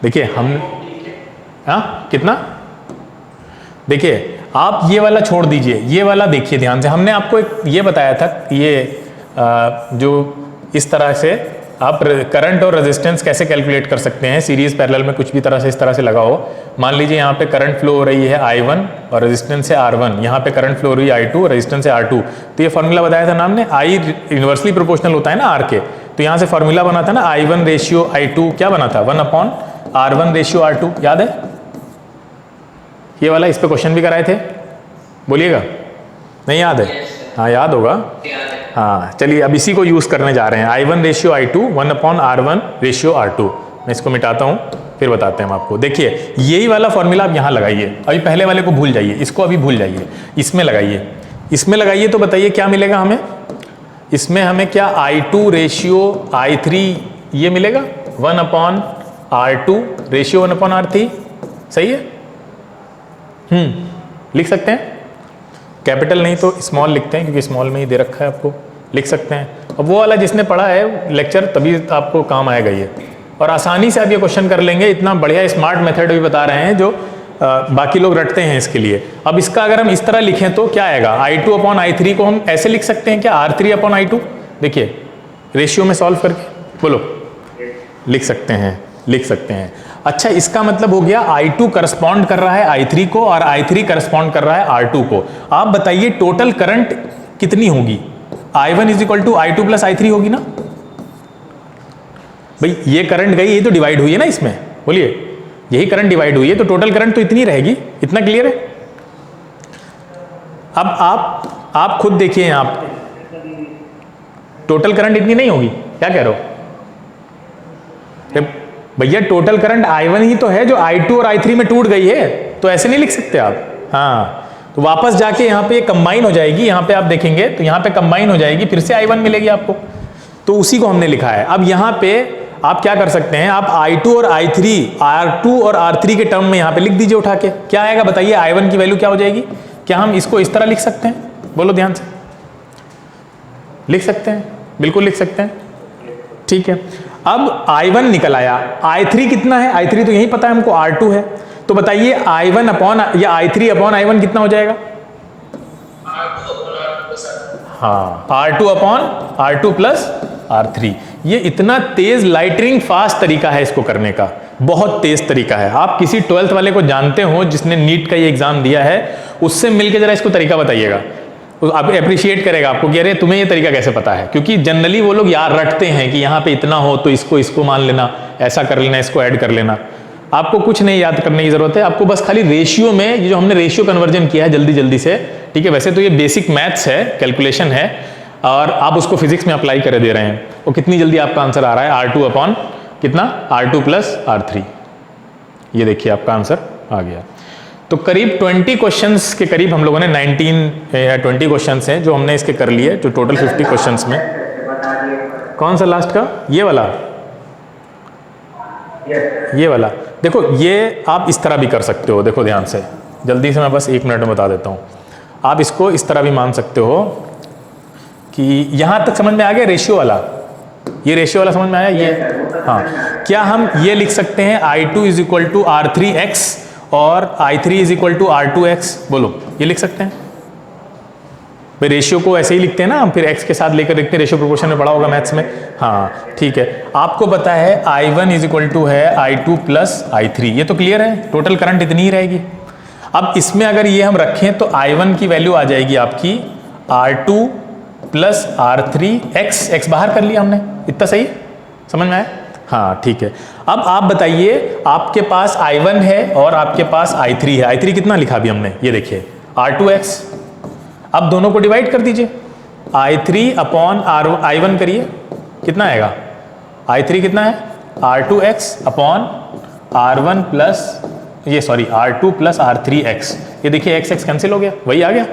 देखिए हम हाँ कितना, देखिए आप ये वाला छोड़ दीजिए, ये वाला देखिए ध्यान से। हमने आपको एक ये बताया था, ये जो इस तरह से आप करंट और रेजिस्टेंस कैसे कैलकुलेट कर सकते हैं, सीरीज पैरेलल में कुछ भी तरह से इस तरह से लगा हो। मान लीजिए यहाँ पे करंट फ्लो हो रही है I1 और रेजिस्टेंस है R1, यहाँ पे करंट फ्लो हो रही है I2 और रेजिस्टेंस है R2। तो ये फॉर्मूला बताया था ना हमने, I इन्वर्सली प्रोपोर्शनल होता है ना R के, तो यहाँ से फॉर्मूला बना था ना I1/I2 क्या बना था 1/R1/R2, याद है ये वाला, इस पे क्वेश्चन भी कराए थे, बोलिएगा नहीं याद है? हाँ याद होगा, हाँ चलिए अब इसी को यूज़ करने जा रहे हैं। I1/I2 1/R1/R2। मैं इसको मिटाता हूँ फिर बताते हैं हम आपको। देखिए यही वाला फॉर्मूला आप यहाँ लगाइए, अभी पहले वाले को भूल जाइए, इसको अभी भूल जाइए, इसमें लगाइए, इसमें लगाइए तो बताइए क्या मिलेगा हमें, इसमें हमें क्या I2/I3 ये मिलेगा 1/R2/1/R3, सही है। लिख सकते हैं, कैपिटल नहीं तो स्मॉल लिखते हैं क्योंकि स्मॉल में ही दे रखा है आपको, लिख सकते हैं। अब वो वाला जिसने पढ़ा है लेक्चर तभी आपको काम आएगा ये, और आसानी से आप ये क्वेश्चन कर लेंगे। इतना बढ़िया स्मार्ट मेथड भी बता रहे हैं जो बाकी लोग रटते हैं इसके लिए। अब इसका अगर हम इस तरह लिखें तो क्या आएगा, I2/I3 को हम ऐसे लिख सकते हैं क्या, R3/I2। देखिए रेशियो में सॉल्व करके बोलो, लिख सकते हैं, लिख सकते हैं। अच्छा इसका मतलब हो गया I2 करस्पॉन्ड कर रहा है I3 को और I3 करस्पॉन्ड कर रहा है R2 को। आप बताइए टोटल करंट कितनी होगी, I1 = I2 + I3 होगी ना भाई। ये करंट गई, ये तो डिवाइड हुई है ना इसमें, बोलिए यही करंट डिवाइड हुई है, तो टोटल करंट तो इतनी रहेगी। इतना क्लियर है। अब आप खुद देखिए, आप टोटल करंट इतनी नहीं होगी, क्या कह रहे हो भैया, टोटल करंट I1 ही तो है जो I2 और I3 में टूट गई है, तो ऐसे नहीं लिख सकते आप। हाँ तो वापस जाके यहाँ पे कंबाइन हो जाएगी, यहाँ पे आप देखेंगे तो यहाँ पे कंबाइन हो जाएगी, फिर से I1 मिलेगी आपको, तो उसी को हमने लिखा है। अब यहाँ पे आप क्या कर सकते हैं, आप I2 और I3 R2 और R3 के टर्म में यहाँ पे लिख दीजिए उठा के, क्या आएगा बताइए, I1 की वैल्यू क्या हो जाएगी। क्या हम इसको इस तरह लिख सकते हैं, बोलो ध्यान से, लिख सकते हैं, बिल्कुल लिख सकते हैं, ठीक है। अब I1 निकल आया, I3 कितना है, I3 तो यही पता है हमको, R2 है, तो बताइए I1 या I3/I1 कितना हो जाएगा। हाँ R2/R2 + R3। ये इतना तेज लाइटनिंग फास्ट तरीका है इसको करने का, बहुत तेज तरीका है। आप किसी 12th वाले को जानते हो जिसने नीट का ये एग्जाम दिया है, उससे मिलके जरा इसको तरीका बताइएगा। तो आप अप्रिशिएट करेगा आपको कि अरे तुम्हें ये तरीका कैसे पता है, क्योंकि जनरली वो लोग याद रखते हैं कि यहाँ पे इतना हो तो इसको मान लेना, ऐसा कर लेना, इसको ऐड कर लेना। आपको कुछ नहीं याद करने की जरूरत है, आपको बस खाली रेशियो में, ये जो हमने रेशियो कन्वर्जन किया है जल्दी जल्दी से, ठीक है, वैसे तो ये बेसिक मैथ्स है, कैलकुलेशन है, और आप उसको फिजिक्स में अप्लाई कर दे रहे हैं, और कितनी जल्दी आपका आंसर आ रहा है, R2 अपॉन कितना, R2 प्लस R3। ये देखिए आपका आंसर आ गया। तो करीब 20 क्वेश्चंस के करीब हम लोगों ने 19 या 20 क्वेश्चंस हैं जो हमने इसके कर लिए, जो टोटल 50 क्वेश्चंस में। कौन सा लास्ट का, ये वाला, ये वाला देखो, ये आप इस तरह भी कर सकते हो, देखो ध्यान से, जल्दी से मैं बस 1 मिनट में बता देता हूँ। आप इसको इस तरह भी मान सकते हो कि यहाँ तक समझ में आ गया रेशियो वाला, ये रेशियो वाला समझ में आया ये, हाँ। क्या हम ये लिख सकते हैं I2 is equal to R3x और I3 is equal to R2x, बोलो ये लिख सकते हैं भाई? रेशियो को ऐसे ही लिखते हैं ना हम, फिर x के साथ लेकर देखते हैं, रेशियो प्रोपोर्शन में पढ़ा होगा मैथ्स में, हाँ ठीक है। आपको पता है I1 इज इक्वल टू है I2 प्लस I3, ये तो क्लियर है, टोटल करंट इतनी ही रहेगी। अब इसमें अगर ये हम रखें तो I1 की वैल्यू आ जाएगी आपकी R2 प्लस R3 x बाहर कर लिया हमने, इतना सही समझ में आया? हाँ ठीक है। अब आप बताइए, आपके पास I1 है और आपके पास I3 है, I3 कितना लिखा भी हमने, ये देखिए R2x। अब दोनों को डिवाइड कर दीजिए, I3 अपॉन I1 करिए, कितना आएगा, I3 कितना है, R2x अपॉन R1 प्लस ये सॉरी R2 प्लस R3x, ये देखिए x कैंसिल हो गया, वही आ गया।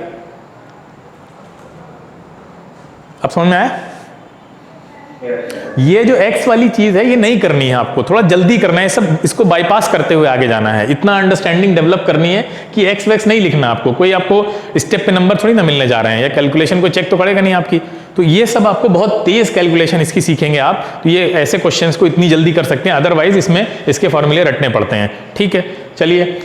अब समझ में आया? ये जो x वाली चीज है ये नहीं करनी है आपको, थोड़ा जल्दी करना है, सब इसको बाईपास करते हुए आगे जाना है, इतना अंडरस्टैंडिंग डेवलप करनी है कि x वैक्स नहीं लिखना आपको, कोई आपको स्टेप पे नंबर थोड़ी ना मिलने जा रहे हैं, या कैलकुलेशन को चेक तो करेगा नहीं आपकी। तो ये सब आपको बहुत तेज कैलकुलेशन इसकी सीखेंगे आप, तो ये ऐसे क्वेश्चंस को इतनी जल्दी कर सकते हैं, अदरवाइज इसमें इसके फॉर्मूले रटने पड़ते हैं। ठीक है, चलिए।